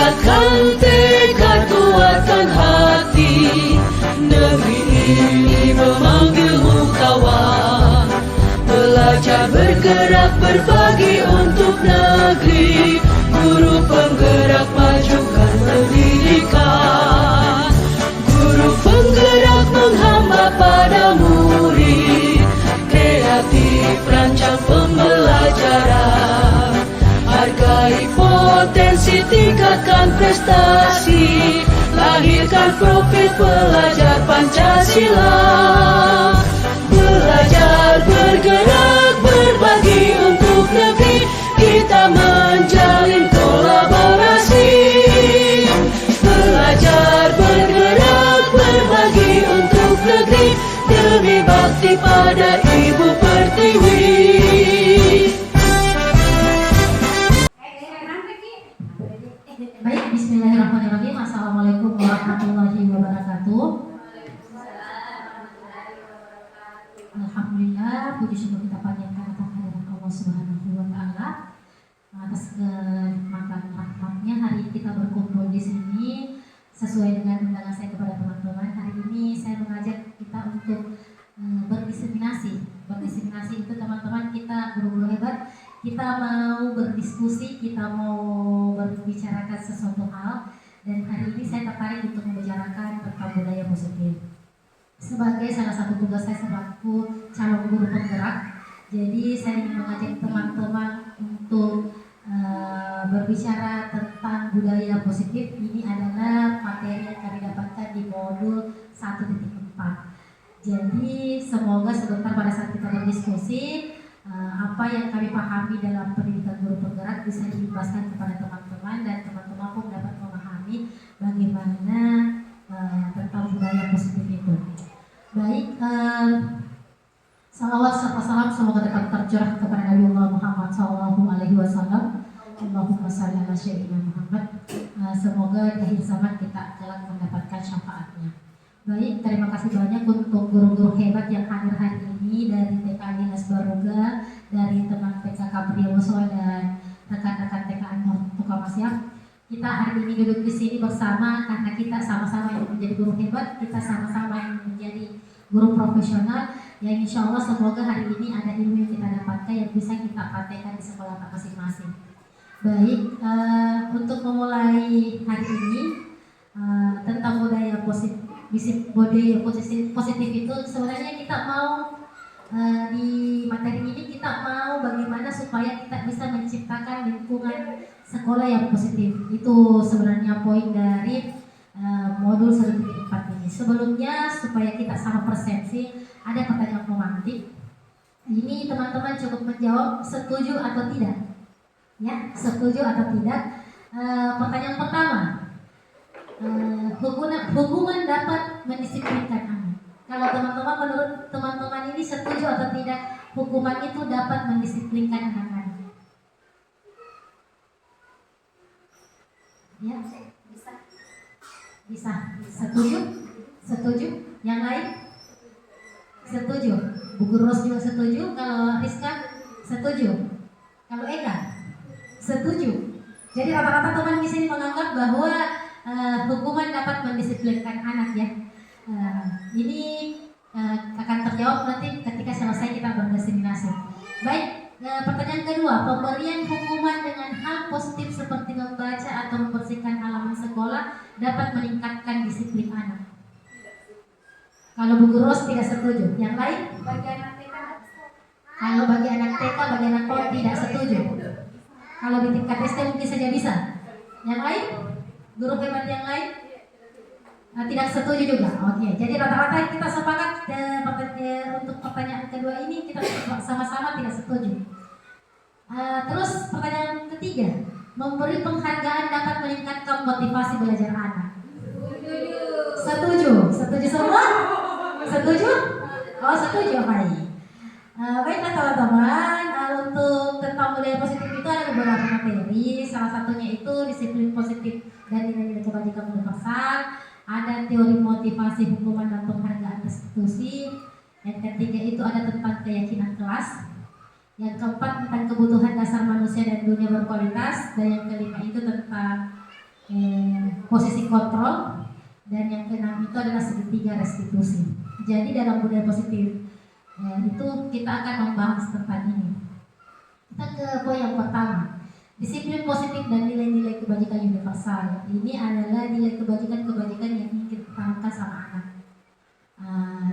Kuatkan tekad, kuatkan hati. Negeri ini memanggilmu kawan. Belajar bergerak berbagi untuk negeri. Guru penggerak majukan pendidikan. Guru penggerak menghamba pada murid. Kreatif rancang pembelajaran. Hargai potensi, tingkatkan prestasi. Lahirkan profil pelajar Pancasila. Belajar, bergerak, berbagi untuk negeri. Kita menjalin kolaborasi. Belajar, bergerak, berbagi untuk negeri. Demi bakti pada Ibu Pertiwi. Baik, bismillahirrahmanirrahim. Assalamualaikum warahmatullahi wabarakatuh. Alhamdulillah, puji syukur kita panjatkan atas kehadiran Allah Subhanahu wa taala atas kenikmatan rahmatnya. Hari ini kita berkumpul di sini sesuai dengan undangan saya kepada teman-teman. Hari ini saya mengajak kita untuk berdiseminasi. Berdiseminasi itu teman-teman, kita guru-guru hebat, kita mau berdiskusi, kita mau berbicarakan sesuatu hal. Dan hari ini saya tertarik untuk membicarakan tentang budaya positif. Sebagai salah satu tugas saya selaku calon guru penggerak, jadi saya ingin mengajak teman-teman untuk berbicara tentang budaya positif. Ini adalah materi yang kami dapatkan di modul 1.4. Jadi semoga sebentar pada saat kita berdiskusi, apa yang kami pahami dalam pendidikan guru penggerak bisa dijelaskan kepada teman-teman, dan teman-teman pun dapat memahami bagaimana tentang budaya positif itu. Baik, salawat serta salam semoga tetap tercurah kepada Nabi Muhammad SAW. Allahumma shalli ala sayyidina Muhammad. Semoga di akhir zaman kita kelak mendapatkan syafaatnya. Baik, terima kasih banyak untuk guru-guru hebat yang hadir hari ini dari TK Dinas Baruga, dari teman PKK Priyoso dan rekan-rekan TK Tukamasyaf. Kita hari ini duduk di sini bersama karena kita sama-sama yang menjadi guru hebat, kita sama-sama yang menjadi guru profesional. Yang insya Allah semoga hari ini ada ilmu yang kita dapatkan yang bisa kita praktekkan di sekolah masing-masing. Baik, untuk memulai hari ini tentang budaya positif. Budaya positif itu sebenarnya kita mau di materi ini kita mau bagaimana supaya kita bisa menciptakan lingkungan sekolah yang positif. Itu sebenarnya poin dari modul 1.4 ini. Sebelumnya supaya kita sama persepsi, ada pertanyaan romantik. Ini teman-teman cukup menjawab setuju atau tidak. Ya, setuju atau tidak. Pertanyaan pertama. Hubungan dapat mendisiplinkan anak. Kalau teman-teman, menurut teman-teman ini setuju atau tidak hukuman itu dapat mendisiplinkan anak-anak? Ya, bisa. Setuju? Setuju? Yang lain? Setuju. Bu Guru Ros juga setuju. Kalau Rizka setuju. Kalau Eka setuju. Jadi rata-rata teman di sini menganggap bahwa hukuman dapat mendisiplinkan anak ya. Ini akan terjawab nanti ketika selesai kita berdiseminasi. Baik, pertanyaan kedua, pemberian hukuman dengan hal positif seperti membaca atau membersihkan halaman sekolah dapat meningkatkan disiplin anak. Kalau Bu Guru Ros tidak setuju. Yang lain? Bagi anak TK. Kalau bagi anak TK, bagi anak PAUD tidak setuju. Kalau di tingkat SD mungkin saja bisa. Yang lain? Guru hebat yang lain? Tidak setuju juga. Oke, jadi rata-rata kita sepakat untuk pertanyaan kedua ini kita sama-sama tidak setuju. Terus pertanyaan ketiga, memberi penghargaan dapat meningkatkan motivasi belajar anak. Setuju? Setuju semua? Setuju? Oh, setuju. Baik. Baiklah teman-teman, untuk tentang budaya positif itu ada beberapa materi. Salah satunya itu disiplin positif dan nilai-nilai kebajikan universal. Ada teori motivasi, hukuman dan penghargaan restitusi. Yang ketiga itu ada tentang keyakinan kelas. Yang keempat tentang kebutuhan dasar manusia dan dunia berkualitas. Dan yang kelima itu tentang posisi kontrol, dan yang keenam itu adalah segitiga restitusi. Jadi dalam budaya positif itu kita akan membahas tentang ini. Kita ke poin yang pertama, disiplin positif dan nilai-nilai kebajikan universal. Ini adalah nilai kebajikan-kebajikan yang ingin kita tanamkan sama anak.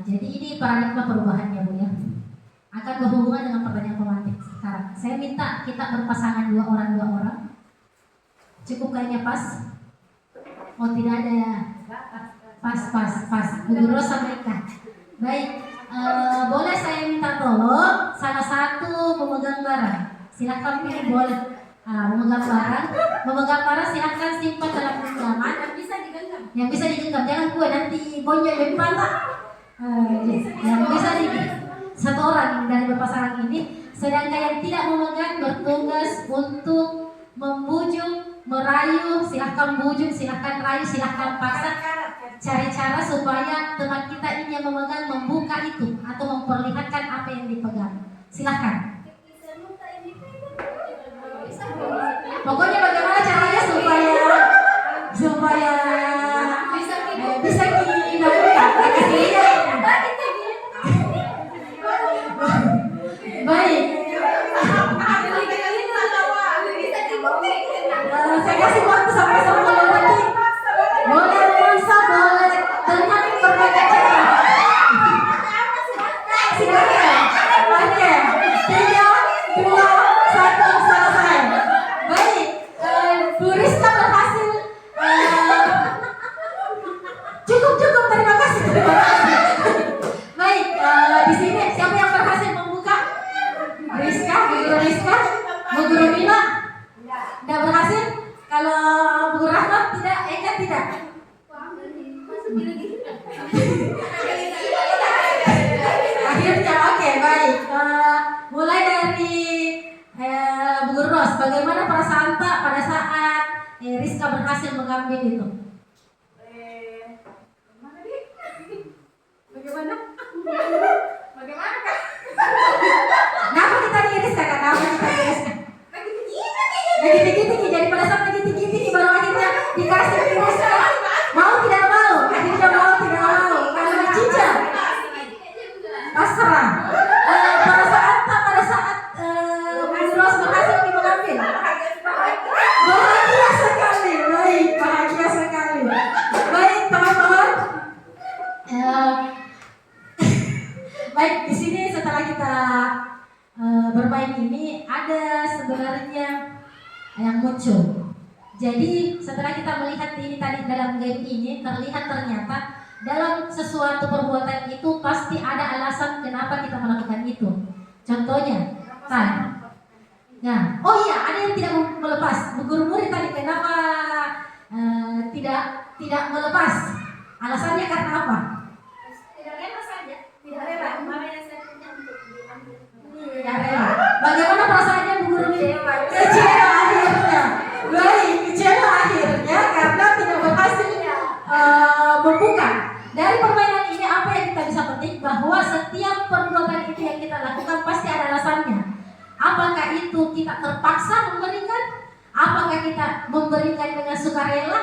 Jadi ini paradigma perubahannya, Bu ya. Akan berhubungan dengan pertanyaan pemantik sekarang. Saya minta kita berpasangan dua orang. Cukup kayaknya pas? Oh tidak ada ya? Pas. Bu Ros sama Ika. Baik, boleh saya minta tolong salah satu memegang barang. Silakan pilih, boleh. Memegang barang silakan simpan dalam genggaman yang bisa digenggam. Jangan gue nanti bonyok di pantat. Yang bisa digenggam satu orang dari berpasangan ini. Sedangkan yang tidak memegang bertugas untuk membujuk, merayu. Silahkan bujuk, silahkan rayu, silahkan paksa. Cari cara supaya teman kita ini yang memegang membuka itu atau memperlihatkan apa yang dipegang. Silahkan. Pokoknya bagaimana caranya supaya bisa dilakukan. Baik. Saya kasih waktu sampai 10 detik. Boleh memaksa, boleh dengan berbagai cara. Silakan. Oke. 3, 2, 1, selesai. Baik. Bu Rizka berhasil. Cukup. Terima kasih. Baik. Di sini siapa yang berhasil membuka? Rizka, Bu Guru Rizka, Bu Guru Mila. Tidak berhasil? Kalau Bu Rahmat tidak, Eka tidak. Akhirnya, oke, baik. Mulai dari Bu Guru Ros, bagaimana perasaan Tak pada saat Rizka berhasil mengambil itu? Bagaimana Kak? Kenapa kita di Rizka? Lagi tinggi-tinggi, jadi pada saat lagi tinggi-tinggi baru akhirnya dikasih ke Rizka. Mau tidak mau, akhirnya mau tidak mau. Kalau dicicil pasrah. Pada saat Bu Ros berhasil mengambil, bahagia sekali. Baik, bahagia sekali. Baik teman-teman. Baik, di sini setelah kita bermain ini ada sebenarnya yang muncul. Jadi setelah kita melihat ini tadi dalam game ini, terlihat ternyata dalam sesuatu perbuatan itu pasti ada alasan kenapa kita melakukan itu. Contohnya, kan? Nah, oh iya, ada yang tidak melepas. Bu Guru murid tadi kenapa tidak melepas? Alasannya karena apa? Tidak rela saja. Tidak rela. Makanya saya punya untuk diambil. Tidak rela. Bagaimana perasaannya Bu Guru? Kecewa akhirnya. Baik, kecewa akhirnya karena tidak berhasil membuka. Dari permainan ini apa yang kita bisa petik? Bahwa setiap perbuatan itu yang kita lakukan pasti ada alasannya. Apakah itu kita terpaksa memberikan? Apakah kita memberikan dengan sukarela?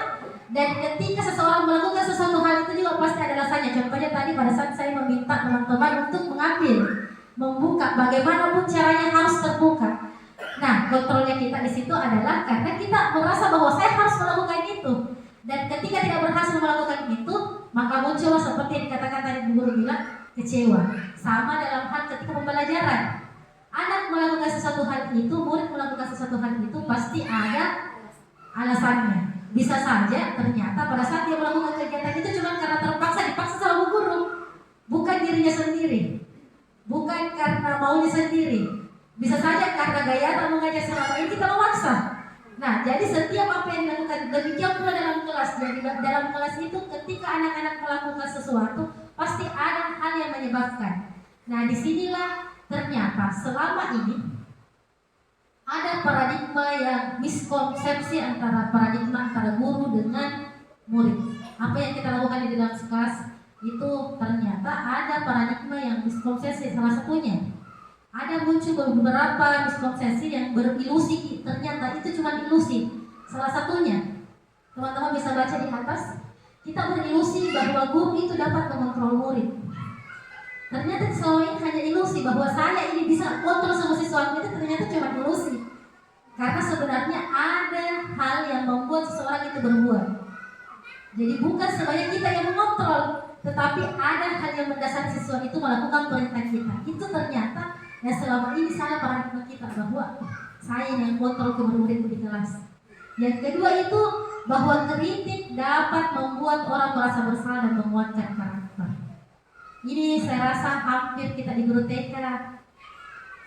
Dan ketika seseorang melakukan sesuatu hal itu juga pasti ada alasannya. Contohnya tadi pada saat saya meminta teman-teman untuk mengambil, membuka, bagaimanapun caranya harus terbuka. Nah, kontrolnya kita di situ adalah karena kita merasa bahwa saya harus melakukan itu. Dan ketika tidak berhasil melakukan itu, maka muncullah seperti yang dikatakan tadi Bu Guru bilang, kecewa. Sama dalam hal ketika pembelajaran. Anak melakukan sesuatu hal itu, murid melakukan sesuatu hal itu pasti ada alasannya. Bisa saja ternyata pada saat dia melakukan kegiatan itu cuma karena dipaksa sama Bu Guru, bukan dirinya sendiri, bukan karena maunya sendiri. Bisa saja karena gaya atau mengajar selama ini kita memaksa. Nah, jadi setiap apa yang dilakukan, demikian pula dalam kelas. Jadi dalam kelas itu ketika anak-anak melakukan sesuatu pasti ada hal yang menyebabkan. Nah, disinilah ternyata selama ini ada paradigma yang miskonsepsi antara guru dengan murid. Apa yang kita lakukan di dalam kelas itu ternyata ada paradigma yang miskonsepsi. Salah satunya ada muncul beberapa miskonsepsi yang berilusi, ternyata itu cuma ilusi. Salah satunya Teman-teman bisa baca di atas. Kita berilusi bahwa guru itu dapat mengontrol murid. Ternyata selama ini hanya ilusi bahwa saya ini bisa kontrol semua siswa itu, ternyata cuma ilusi. Karena sebenarnya ada hal yang membuat seseorang itu berbuat. Jadi bukan sebenarnya kita yang mengontrol, tetapi ada hal yang mendasari siswa itu melakukan perintah kita. Itu ternyata yang selama ini salah paradigma kita bahwa saya yang kontrol murid di kelas. Yang kedua itu bahwa kritik dapat membuat orang merasa bersalah dan menguatkan karakter. Ini saya rasa hampir kita di guru TK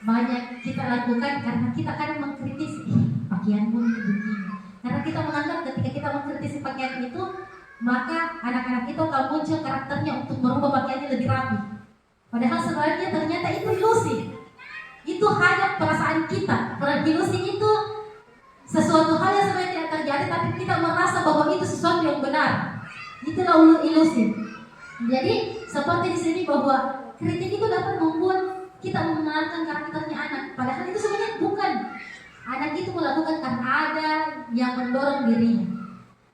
banyak kita lakukan karena kita kadang mengkritisi pakaianmu begini. Karena kita menganggap ketika kita mengkritisi pakaian itu, maka anak-anak itu akan muncul karakternya untuk merubah pakaiannya lebih rapi. Padahal sebenarnya ternyata itu ilusi. Itu hanya perasaan kita. Ilusi itu sesuatu hal yang sebenarnya tidak terjadi, tapi kita merasa bahwa itu sesuatu yang benar. Itulah ilusi. Jadi seperti di sini bahwa kritik itu dapat membuat kita mengenalkan karakternya anak. Padahal itu sebenarnya bukan. Anak itu melakukan karena ada yang mendorong dirinya.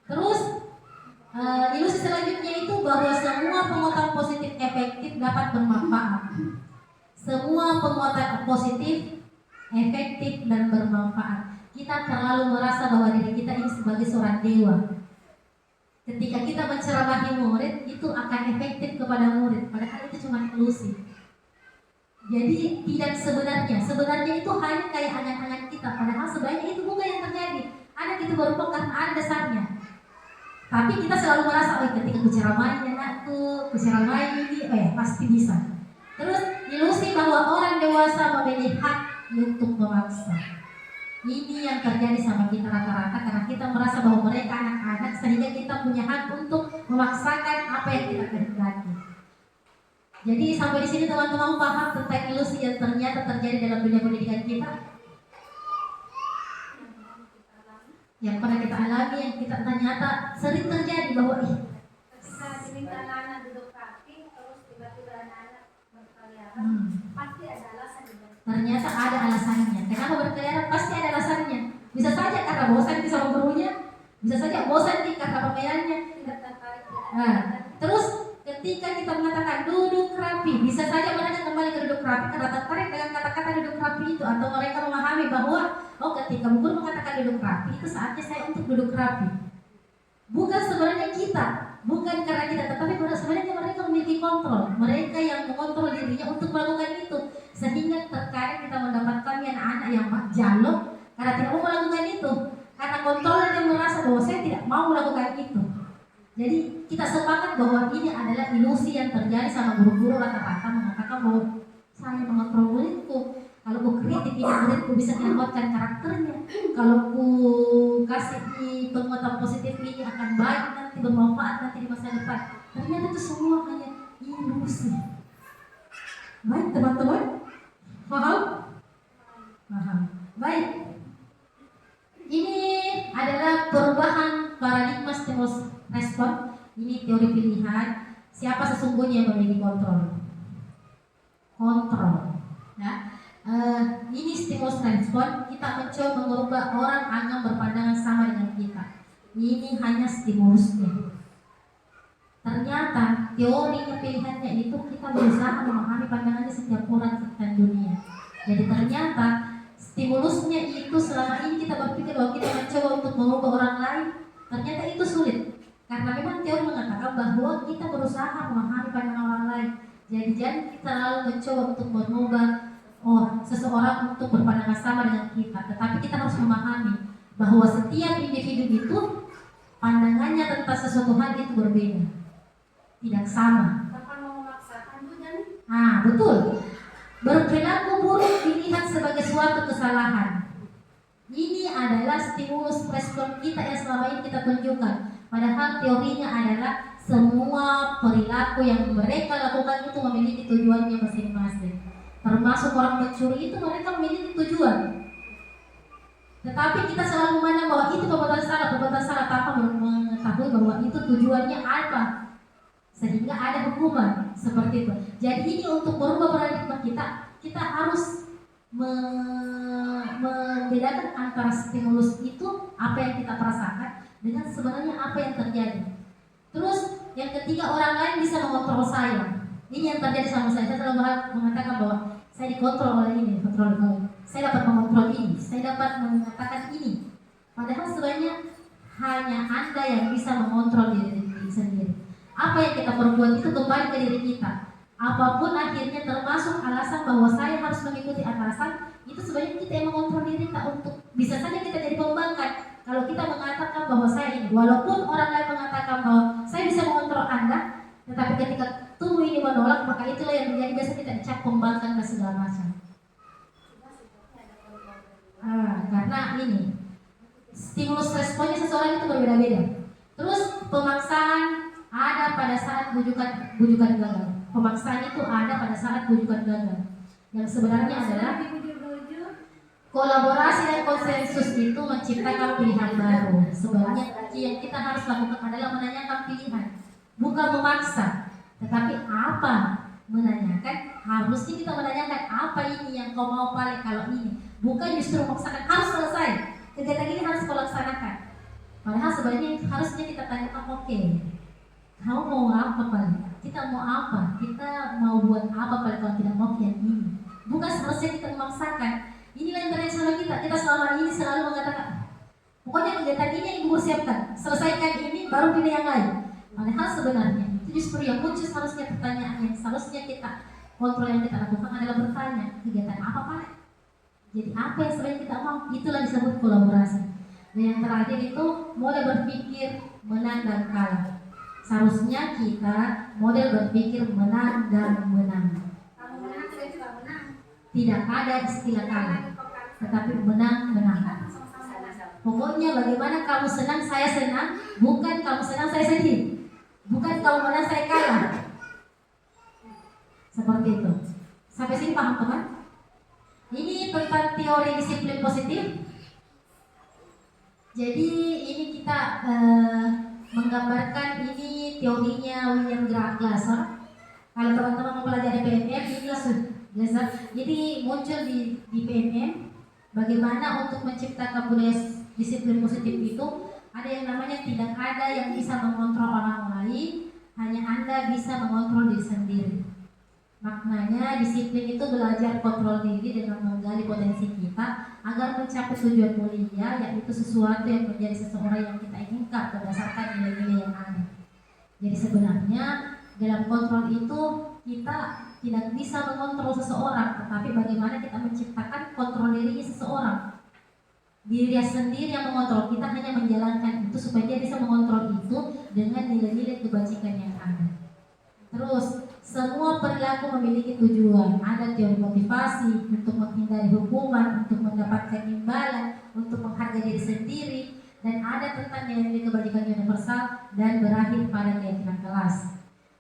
Terus ilusi selanjutnya itu bahwa semua penguatan positif efektif dapat bermanfaat. Semua penguatan positif efektif dan bermanfaat. Kita terlalu merasa bahwa diri kita ini sebagai seorang dewa. Ketika kita menceramahi murid, itu akan efektif kepada murid. Padahal itu cuma ilusi. Jadi tidak sebenarnya itu hanya kayak angan-angan kita. Padahal sebenarnya itu bukan yang terjadi. Anak itu berubah karena ada dasarnya. Tapi kita selalu merasa, ketika kuceramahi anakku, kuceramahi ini, pasti bisa. Terus ilusi bahwa orang dewasa memilih hak untuk memaksa. Ini yang terjadi sama kita rata-rata karena kita merasa bahwa mereka anak-anak, sehingga kita punya hak untuk memaksakan apa yang kita kehendaki. Jadi sampai di sini teman-teman paham tentang ilusi yang ternyata terjadi dalam dunia pendidikan kita, yang pernah kita alami, yang kita ternyata sering terjadi bahwa ketika diminta anak duduk rapi, terus tiba-tiba anak berkeliaran, pasti ada alasan. Ternyata ada alasannya. Kenapa berkeliaran? Pasti ada alasannya. Bisa saja karena bosan sama gurunya, bisa saja bosan karena permainannya. Terus ketika kita mengatakan duduk rapi, bisa saja mereka kembali ke duduk rapi karena tertarik dengan kata-kata duduk rapi itu, atau mereka memahami bahwa ketika guru mengatakan duduk rapi, itu saatnya saya untuk duduk rapi. Bukan sebenarnya kita, bukan karena kita, tetapi sebenarnya mereka memiliki kontrol. Mereka yang mengontrol dirinya untuk melakukan itu, sehingga terkadang kita mendapatkan anak-anak yang jalok karena tidak mau melakukan itu, karena kontrolnya dia merasa bahwa saya tidak mau melakukan itu. Jadi kita sepakat bahwa ini adalah ilusi yang terjadi sama guru-guru rata-rata, mengatakan bahwa saya mengontrol muridku. Kalau ku kritik ini muridku bisa menguatkan karakternya. Kalau ku kasih penguatan positif ini akan baik nanti, bermanfaat nanti di masa depan. Ternyata itu semua hanya ilusi. Baik teman-teman, paham? Paham. Baik. Ini adalah perubahan paradigma stimulus respon. Ini teori pilihan. Siapa sesungguhnya yang memiliki kontrol? Kontrol. Ya. Ini stimulus respon. Kita mencoba mengubah orang agar berpandangan sama dengan kita. Ini hanya stimulusnya. Ternyata teorinya pilihannya itu kita berusaha memahami pandangannya setiap orang tentang dunia. Jadi ternyata stimulusnya itu selama ini kita berpikir bahwa kita mencoba untuk mengubah orang lain, ternyata itu sulit. Karena memang teori mengatakan bahwa kita berusaha memahami pandangan orang lain. Jadi jangan kita lalu mencoba untuk mengubah seseorang untuk berpandangan sama dengan kita. Tetapi kita harus memahami bahwa setiap individu itu pandangannya tentang sesuatu hal itu berbeda, tidak sama. Tanpa mau memaksakan juga nih. Betul. Berperilaku buruk dilihat sebagai suatu kesalahan. Ini adalah stimulus respon kita yang selama ini kita tunjukkan. Padahal teorinya adalah semua perilaku yang mereka lakukan itu memiliki tujuannya masing-masing. Termasuk orang mencuri itu mereka memiliki tujuan. Tetapi kita selalu memandang bahwa itu perbuatan salah tanpa mengetahui bahwa itu tujuannya apa. Sehingga ada hukuman seperti itu. Jadi ini untuk merubah paradigma kita harus membedakan antara stimulus itu apa yang kita rasakan dengan sebenarnya apa yang terjadi. Terus yang ketiga, orang lain bisa mengontrol saya. Ini yang terjadi sama saya. Saya selalu mengatakan bahwa saya dikontrol oleh ini, saya dapat mengontrol ini, saya dapat mengatakan ini. Padahal sebenarnya hanya Anda yang bisa mengontrol diri sendiri. Apa yang kita perbuat itu kembali ke diri kita. Apapun akhirnya, termasuk alasan bahwa saya harus mengikuti atasan, itu sebenarnya kita yang mengontrol diri kita. Untuk bisa saja kita jadi pembangkang kalau kita mengatakan bahwa saya ini, walaupun orang lain mengatakan bahwa saya bisa mengontrol Anda, tetapi ketika tubuh ini menolak, maka itulah yang menjadi biasa kita dicap pembangkang dan segala macam. Karena ini stimulus responnya seseorang itu berbeda-beda. Terus pemaksaan ada pada saat bujukan gagal. Pemaksaan itu ada pada saat bujukan gagal. Yang sebenarnya adalah kolaborasi dan konsensus itu menciptakan pilihan baru. Sebenarnya yang kita harus lakukan adalah menanyakan pilihan, bukan memaksa. Tetapi apa menanyakan? Harusnya kita menanyakan apa ini yang kau mau paling kalau ini. Bukan justru memaksakan harus selesai. Kegiatan ini harus kau laksanakan. Padahal sebenarnya harusnya kita tanyakan, oke, kamu mau apa paling? Kita mau apa? Kita mau buat apa paling kalau tidak mau yang ini? Bukan seharusnya kita memaksakan. Inilah yang terjadi sama kita. Kita selama ini selalu mengatakan, pokoknya kegiatan ini yang ibu siapkan, selesaikan ini baru pilih yang lain. Padahal sebenarnya itu justru yang muncul seharusnya pertanyaan yang seharusnya kita kontrol yang kita lakukan adalah bertanya, kegiatan apa Pak? Jadi apa yang sebenarnya kita mau? Itulah disebut kolaborasi. Dan yang terakhir itu model berpikir menang dan kalah. Seharusnya kita model berpikir menang dan menang. Kamu menang, saya juga menang. Tidak ada istilah kalah, tetapi menang. Pokoknya bagaimana kamu senang, saya senang. Bukan kamu senang, saya sedih. Bukan kamu menang, saya kalah. Seperti itu. Sampai sini paham teman? Ini tentang teori disiplin positif. Jadi ini kita menggambarkan ini teorinya William Glasser. Kalau teman-teman mempelajari PNM, ini Glasser. Jadi muncul di PNM bagaimana untuk menciptakan budaya disiplin positif itu ada yang namanya tidak ada yang bisa mengontrol orang lain, hanya Anda bisa mengontrol diri sendiri. Maknanya disiplin itu belajar kontrol diri dengan menggali potensi kita agar mencapai tujuan mulia, yaitu sesuatu yang menjadi seseorang yang kita inginkan berdasarkan nilai-nilai yang ada. Jadi sebenarnya dalam kontrol itu kita tidak bisa mengontrol seseorang, tetapi bagaimana kita menciptakan kontrol diri seseorang. Diri sendiri yang mengontrol, kita hanya menjalankan itu supaya dia bisa mengontrol itu dengan nilai-nilai kebajikan yang ada. Terus semua perilaku memiliki tujuan. Ada teori motivasi untuk menghindari hukuman, untuk mendapatkan imbalan, untuk menghargai diri sendiri, dan ada tentang nilai-nilai kebajikan universal dan berakhir pada keyakinan kelas.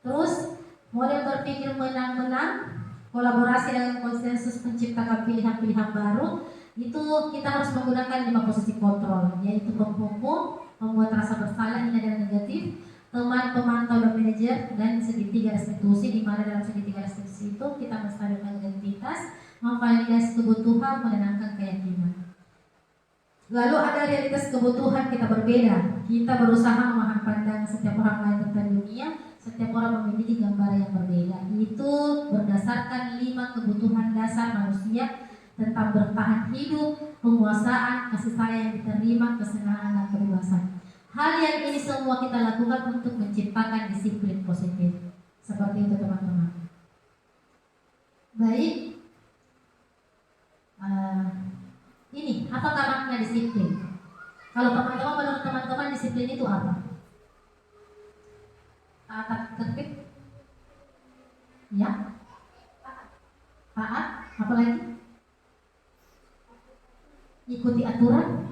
Terus model berpikir menang-menang, kolaborasi dengan konsensus menciptakan pilihan-pilihan baru. Itu kita harus menggunakan 5 posisi kontrol, yaitu penghukum, membuat rasa bersalah, ini adalah negatif, teman, pemantau, dan manajer, dan segitiga restitusi, di mana dalam segitiga restitusi itu kita menstabilkan identitas, memvalidasi kebutuhan, menenangkan keyakinan. Lalu ada realitas kebutuhan kita berbeda. Kita berusaha memahami pandangan setiap orang lain tentang dunia. Setiap orang memiliki gambaran yang berbeda. Itu berdasarkan 5 kebutuhan dasar manusia tentang bertahan hidup, penguasaan, kasih sayang yang diterima, kesenangan, dan kebebasan. Hal yang ini semua kita lakukan untuk menciptakan disiplin positif. Seperti itu teman-teman. Baik. Ini apakah makna disiplin? Kalau teman-teman, menurut teman-teman disiplin itu apa? Tata tertib? Ya. Taat? Apa lagi? Ikuti aturan,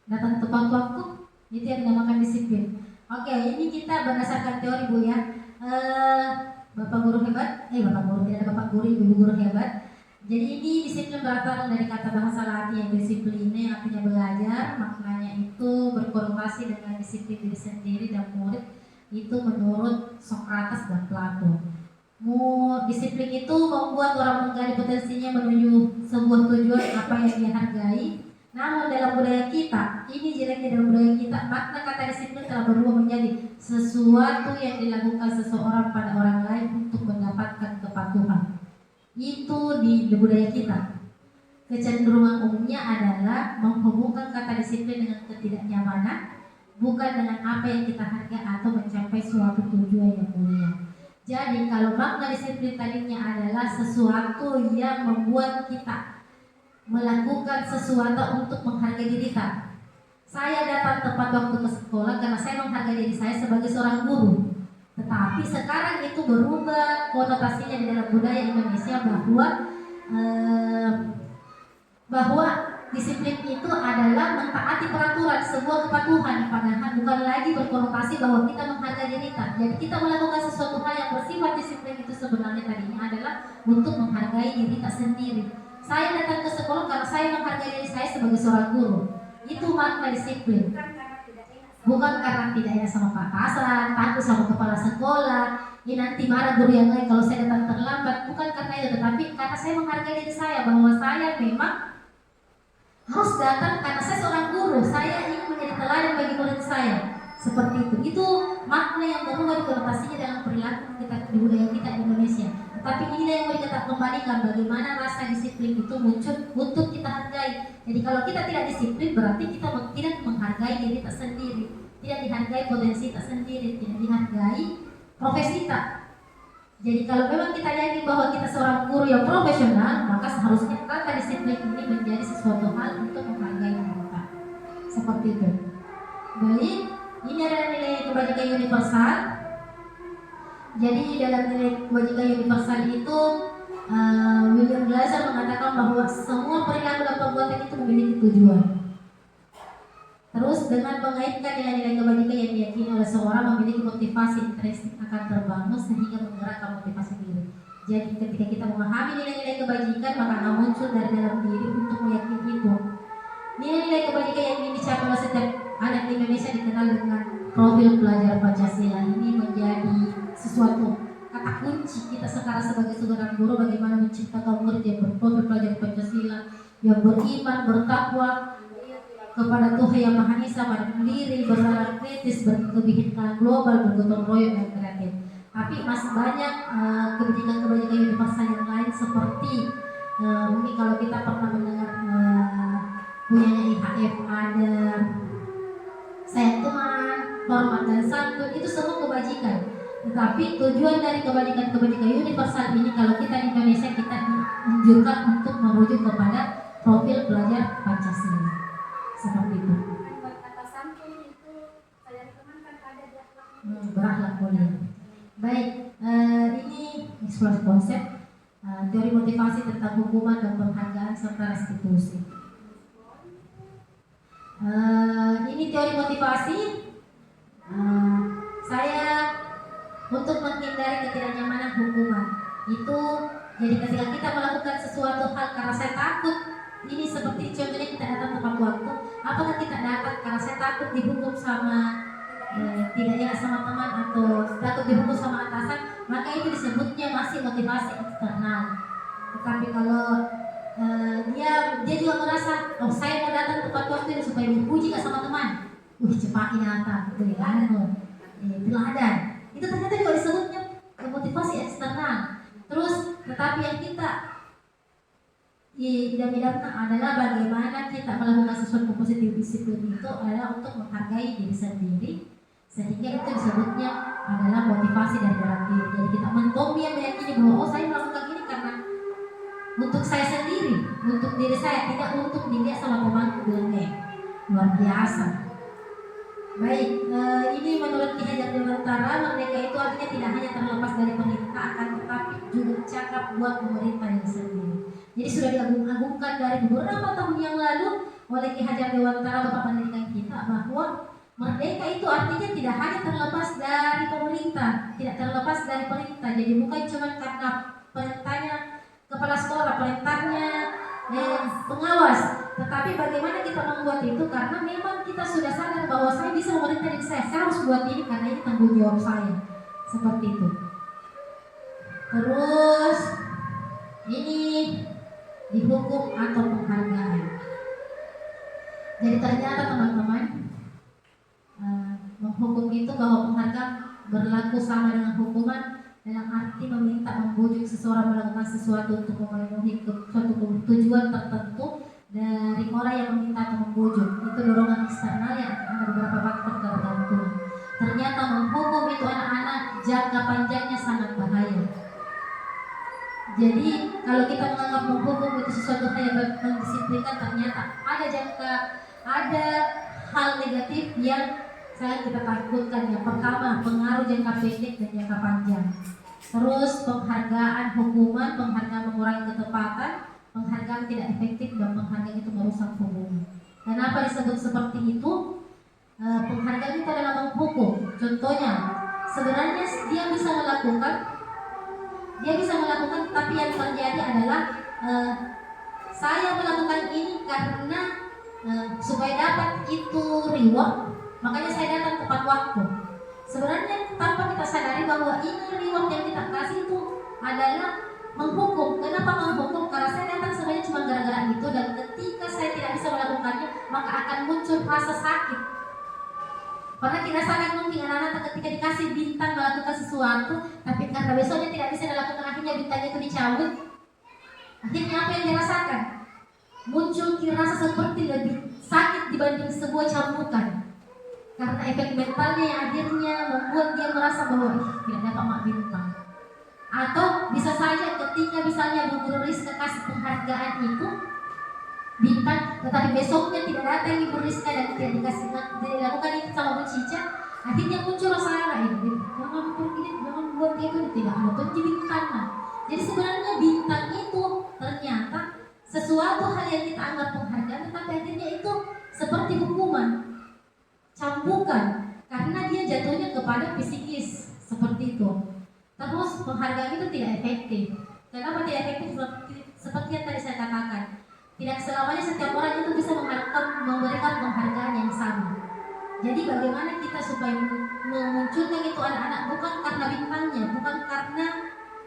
datang tepat waktu, itu yang dinamakan disiplin. Oke, ini kita berdasarkan teori Bu ya. Bapak guru hebat, Bapak guru, tidak ada Bapak guru, Ibu guru hebat. Jadi ini disiplin berasal dari kata bahasa Latin yang disipline, yang artinya belajar. Maknanya itu berkorelasi dengan disiplin diri sendiri dan murid. Itu menurut Socrates dan Plato. Disiplin itu membuat orang menggali potensinya menuju sebuah tujuan apa yang dia hargai, Namun dalam budaya kita, ini jeleknya dalam budaya kita, makna kata disiplin telah berubah menjadi sesuatu yang dilakukan seseorang pada orang lain untuk mendapatkan kepatuhan. Itu di budaya kita. Kecenderungan umumnya adalah menghubungkan kata disiplin dengan ketidaknyamanan, bukan dengan apa yang kita hargai atau mencapai suatu tujuan yang mulia. Jadi kalau makna disiplin tadinya adalah sesuatu yang membuat kita melakukan sesuatu untuk menghargai diri kita. Saya datang tepat waktu ke sekolah karena saya menghargai diri saya sebagai seorang guru. Tetapi sekarang itu berubah konotasinya di dalam budaya Indonesia bahwa disiplin itu adalah mentaati peraturan, sebuah kepatuhan, padahal bukan lagi berkonotasi bahwa kita menghargai diri kita. Jadi kita melakukan sesuatu hal yang bersifat disiplin itu sebenarnya tadinya adalah untuk menghargai diri kita sendiri. Saya datang ke sekolah karena saya menghargai diri saya sebagai seorang guru. Itu makna disiplin. Bukan karena tidak enak sama Pak Atasan, takut sama kepala sekolah, ini nanti marah guru yang lain kalau saya datang terlambat. Bukan karena itu, tetapi karena saya menghargai diri saya bahwa saya memang harus datang karena saya seorang guru. Saya ingin menjadi teladan bagi murid saya. Seperti itu. Itu makna yang berubah konotasinya dalam perilaku kita di budaya kita di Indonesia. Tapi ini yang mau kita kembalikan, bagaimana rasa disiplin itu muncul untuk kita hargai. Jadi kalau kita tidak disiplin berarti kita tidak menghargai diri kita sendiri, tidak dihargai potensi kita sendiri, tidak dihargai profesi kita. Jadi kalau memang kita yakin bahwa kita seorang guru yang profesional, maka seharusnya kata disiplin ini menjadi sesuatu hal untuk menghargai diri kita. Seperti itu. Baik, ini adalah nilai kebajikan universal. Jadi dalam nilai kebajikan universal itu William Glasser mengatakan bahwa semua perilaku dan perbuatan itu memiliki tujuan. Terus dengan mengaitkan nilai-nilai kebajikan yang diyakini oleh seorang memiliki motivasi intrinsik akan terbangun sehingga menggerakkan motivasi diri. Jadi ketika kita memahami nilai-nilai kebajikan maka akan muncul dari dalam diri untuk meyakini itu. Nilai-nilai kebajikan yang ingin dicapai oleh setiap anak Indonesia dikenal dengan profil pelajar Pancasila. Ini menjadi sesuatu kata kunci kita sekarang sebagai seorang guru, bagaimana menciptakan murid yang berprofil pelajar Pancasila, yang beriman, bertakwa kepada Tuhan Yang Maha Esa, mandiri, bernalar kritis, berkebijakan global, bergotong royong dan kreatif. Tapi masih banyak kebijakan-kebijakan universal yang lain seperti mungkin kalau kita pernah mendengar punyanya IHF ada sayang teman, hormat dan santun, itu semua kebajikan. Tetapi tujuan dari kebajikan universal ini kalau kita di Indonesia kita dianjurkan untuk merujuk kepada profil pelajar Pancasila. Seperti itu. Kata santun itu sayang teman kan ada di akhlak. Berakhlak mulia. Baik, ini eksplorasi konsep teori motivasi tentang hukuman dan penghargaan serta restitusi. Ini teori motivasi. Saya untuk menghindari ketidaknyamanan hukuman itu, jadi ketika kita melakukan sesuatu hal karena saya takut, ini seperti contohnya kita datang tepat waktu, apakah kita datang karena saya takut dihukum sama tidak enak sama teman atau takut dihukum sama atasan, maka itu disebutnya masih motivasi eksternal. Tetapi kalau dia juga merasa, oh saya mau datang tepat waktu ini supaya dipuji gak sama teman, cepat ini datang, teladan. Itu ternyata juga disebutnya motivasi eksternal. Terus, tetapi yang kita idam-idamkan adalah bagaimana kita melakukan sesuatu positif disiplin itu adalah untuk menghargai diri sendiri, sehingga itu disebutnya adalah motivasi dari dalam diri. Jadi kita meyakini bahwa oh saya melakukan ini karena untuk saya sendiri, untuk diri saya, tidak untuk dilihat sama temanku bilang luar biasa. Baik, ini menurut Ki Hajar Dewantara, merdeka itu artinya tidak hanya terlepas dari pemerintah, akan tetapi juga cakap buat pemerintah yang sendiri. Jadi sudah diagung-agungkan dari beberapa tahun yang lalu oleh Ki Hajar Dewantara, Bapak Pendidikan kita, bahwa merdeka itu artinya tidak hanya terlepas dari pemerintah, tidak terlepas dari perintah. Jadi bukan cuma karena perintahnya kepala sekolah, perintahnya pengawas, tetapi bagaimana kita membuat itu karena memang kita sudah sadar bahwa saya bisa memerintah diri saya harus buat ini karena ini tanggung jawab saya. Seperti itu. Terus ini dihukum atau penghargaan. Jadi ternyata teman-teman, menghukum itu bahwa penghargaan berlaku sama dengan hukuman dalam arti meminta membujuk seseorang melakukan sesuatu untuk memenuhi suatu tujuan tertentu dari orang yang meminta atau membujuk. Itu dorongan eksternal yang ada beberapa faktor tertentu. Ternyata menghukum itu anak-anak jangka panjangnya sangat bahaya. Jadi kalau kita menganggap menghukum itu sesuatu hal yang mendisiplinkan, ternyata ada hal negatif yang sangat kita takutkan. Yang pertama, pengaruh jangka pendek dan jangka panjang. Terus penghargaan hukuman, penghargaan mengurangi ketepatan, penghargaan tidak efektif, dan penghargaan itu merusak hubungan. Kenapa disebut seperti itu? Penghargaan itu adalah menghukum. Contohnya, sebenarnya dia bisa melakukan, tapi yang terjadi adalah saya melakukan ini karena supaya dapat itu reward, makanya saya datang tepat waktu. Sebenarnya tanpa kita sadari bahwa ini reward yang kita kasih itu adalah menghukum. Kenapa menghukum? Karena saya datang sebenarnya cuma gara-gara itu, dan ketika saya tidak bisa melakukannya, maka akan muncul rasa sakit. Karena tidak sadar mungkin anak-anak ketika dikasih bintang melakukan sesuatu, tapi karena besoknya tidak bisa dilakukan, akhirnya bintangnya itu dicabut. Akhirnya apa yang dirasakan? Muncul rasa seperti lebih sakit dibanding sebuah cambukan. Karena efek mentalnya yang akhirnya membuat dia merasa bahwa tidak dapat mak bintang. Atau bisa saja ketika misalnya Bu Guru Rizka kasih penghargaan itu bintang, tetapi besoknya tidak datang Ibu Rizka dan tidak dilakukan itu sama Bu Cica, akhirnya muncul rasa ini, jangan pergi, jangan buat itu, tidak ada kunci bintang. Jadi sebenarnya bintang itu ternyata sesuatu hal yang kita anggap penghargaan, tetapi akhirnya itu seperti hukuman, cambukan, karena dia jatuhnya kepada psikis seperti itu. Terus penghargaan itu tidak efektif. Kenapa tidak efektif? Seperti yang tadi saya katakan, tidak selamanya setiap orang itu bisa memberikan penghargaan yang sama. Jadi bagaimana kita supaya memunculkan itu anak-anak bukan karena bintangnya, bukan karena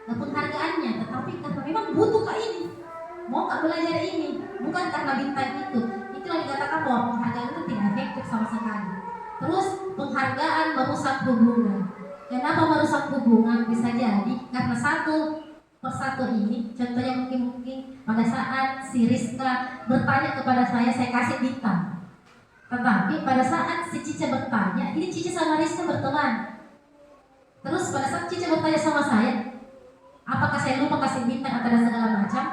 penghargaannya, tetapi karena memang butuh Kak ini, mau Kak belajar ini, bukan karena bintang itu. Itulah dikatakan bahwa penghargaan itu tidak efektif sama sekali. Terus penghargaan merusak hubungan. Kenapa merusak hubungan? Bisa jadi karena satu persatu ini, contohnya mungkin pada saat si Rizka bertanya kepada saya kasih bintang. Tetapi pada saat si Cica bertanya, ini Cica sama Rizka berteman. Terus pada saat Cica bertanya sama saya, apakah saya lupa kasih bintang atau segala macam?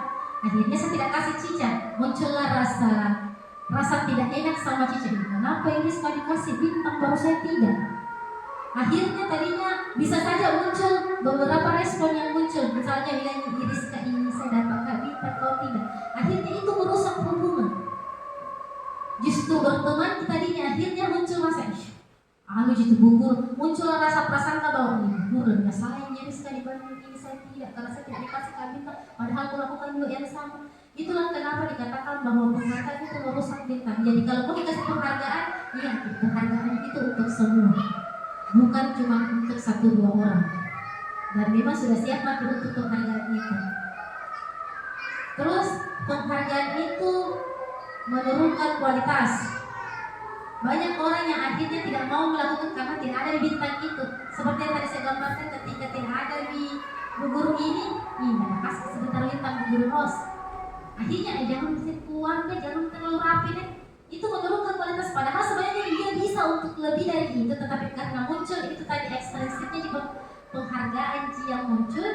Akhirnya saya tidak kasih Cica. Muncullah rasa tidak enak sama Cica. Kenapa ini Rizka dikasih bintang baru saya tidak? Akhirnya tadinya bisa saja muncul beberapa respon yang muncul, misalnya bilang Rizka ini saya dapat bintang atau tidak. Akhirnya itu merusak hubungan. Justru berteman tadinya akhirnya muncul rasa gitu gugur, muncul rasa prasangka bahwa ini gugur dan sayangnya Rizka dibanding ini saya tidak, karena saya tidak dikasih bintang padahal melakukan juga yang sama. Itulah kenapa dikatakan bahwa penghargaan itu merusak bintang. Jadi kalau mau dikasih penghargaan, iya penghargaan itu untuk semua, bukan cuma untuk 1-2 orang. Dan memang sudah siap mati untuk penghargaan itu. Terus penghargaan itu menurunkan kualitas. Banyak orang yang akhirnya tidak mau melakukan karena tidak ada di bintang itu. Seperti yang tadi saya gambarkan, ketika tidak ada di Bu Guru ini, kasih sebentar bintang Bu Guru Ros. Akhirnya jangan kuat deh, jangan terlalu rapi deh. Itu menurunkan kualitas, padahal sebenarnya dia bisa untuk lebih dari itu, tetapi karena muncul itu tadi ekstrinsipnya di penghargaan yang muncul,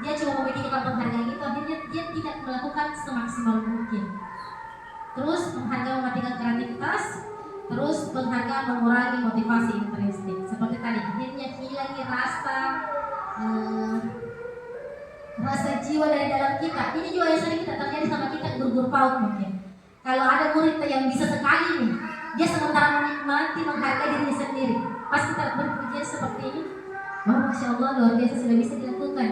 dia cuma memikirkan penghargaan itu, akhirnya dia tidak melakukan semaksimal mungkin. Terus penghargaan mematikan kreativitas, terus penghargaan mengurangi motivasi intrinsik. Seperti tadi, akhirnya hilangi rasa jiwa dari dalam kita. Ini juga yang sering kita terjadi sama kita guru-guru PAUD mungkin. Kalau ada murid yang bisa sekali nih, dia sementara menikmati menghargai dirinya sendiri. Pas kita berujian seperti ini, wah Masya Allah luar biasa sudah bisa dilakukan.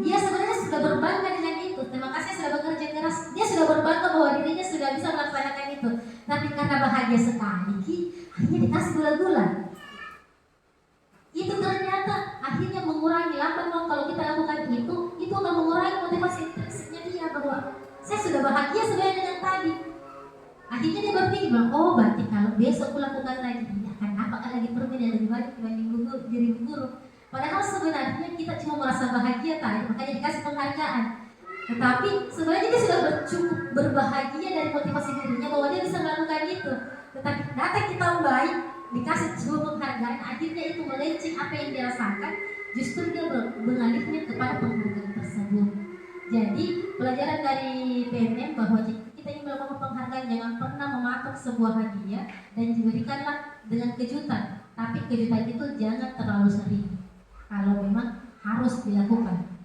Dia sebenarnya sudah berbangga dengan itu. Terima kasih sudah bekerja keras. Dia sudah berbangga bahwa dirinya sudah bisa melaksanakan itu. Tapi karena bahagia sekali, akhirnya dikasih gula-gula. Itu ternyata akhirnya mengurangi lambat mau kalau kita lakukan itu akan mengurangi motivasi intrinsiknya dia bahwa saya sudah bahagia sebenarnya dengan tadi. Akhirnya dia berpikir bilang, oh berarti kalau besok aku lakukan lagi, ini akan apakah lagi permen yang lebih banyak dibanding diri guru. Padahal sebenarnya kita cuma merasa bahagia tadi, makanya dikasih penghargaan. Tetapi sebenarnya dia sudah cukup berbahagia dari motivasi dirinya bahwa dia bisa melakukan itu. Tetapi data kita baik, dikasih sebuah penghargaan, akhirnya itu melenceng apa yang dia rasakan, justru dia mengalihnya kepada penghargaan tersebut. Jadi pelajaran dari PMM bahwa jika kita ingin melakukan penghargaan, jangan pernah mematok sebuah hadiah dan diberikanlah dengan kejutan. Tapi kejutan itu jangan terlalu sering kalau memang harus dilakukan.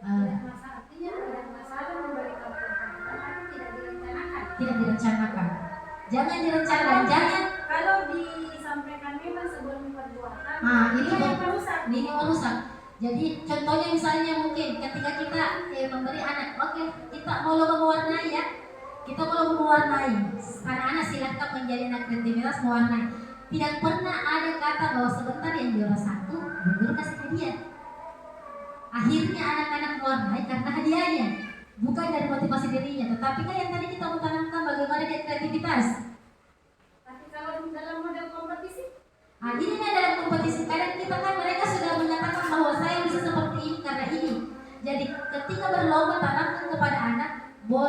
Artinya tidak masalah memberikan penghargaan, tapi tidak direncanakan. Tidak direncanakan. Jangan direncanakan, jangan. Kalau disampaikan memang sebelum perbuatan, ini merusak. Jadi contohnya misalnya mungkin ketika kita memberi anak, oke, kita mau lomba mewarnai ya. Kita mau lomba mewarnai. Anak-anak silahkan menjadi anak kreativitas mewarnai. Tidak pernah ada kata bahwa sebentar yang juara 1, guru kasih hadiah. Akhirnya anak-anak mewarnai karena hadiahnya, bukan dari motivasi dirinya. Tetapi kan yang tadi kita menanamkan bagaimana dia kreativitas. Tapi kalau dalam model kompetisi, ini kan dalam kompetisi. Kadang kita kan mereka sudah menyatakan bahwa saya bisa seperti ini karena ini. Jadi ketika berlomba tanamkan kepada anak,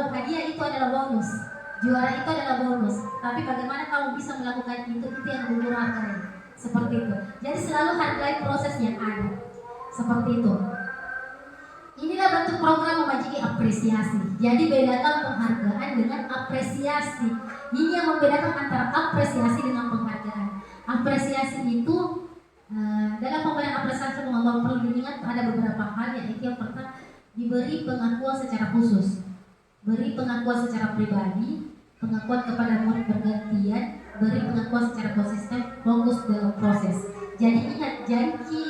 hadiah itu adalah bonus, juara itu adalah bonus. Tapi bagaimana kamu bisa melakukan itu yang guru hargai. Seperti itu. Jadi selalu hargai proses yang ada. Seperti itu. Inilah bentuk program memajiki apresiasi. Jadi bedakan penghargaan dengan apresiasi. Ini yang membedakan antara apresiasi dengan penghargaan. Apresiasi itu dalam pemberian apresiasi Allah perlu diingat ada beberapa hal, yaitu yang pertama diberi pengakuan secara khusus, beri pengakuan secara pribadi, pengakuan kepada murid bergantian, beri pengakuan secara konsisten, fokus dalam proses. Jadi ingat, janji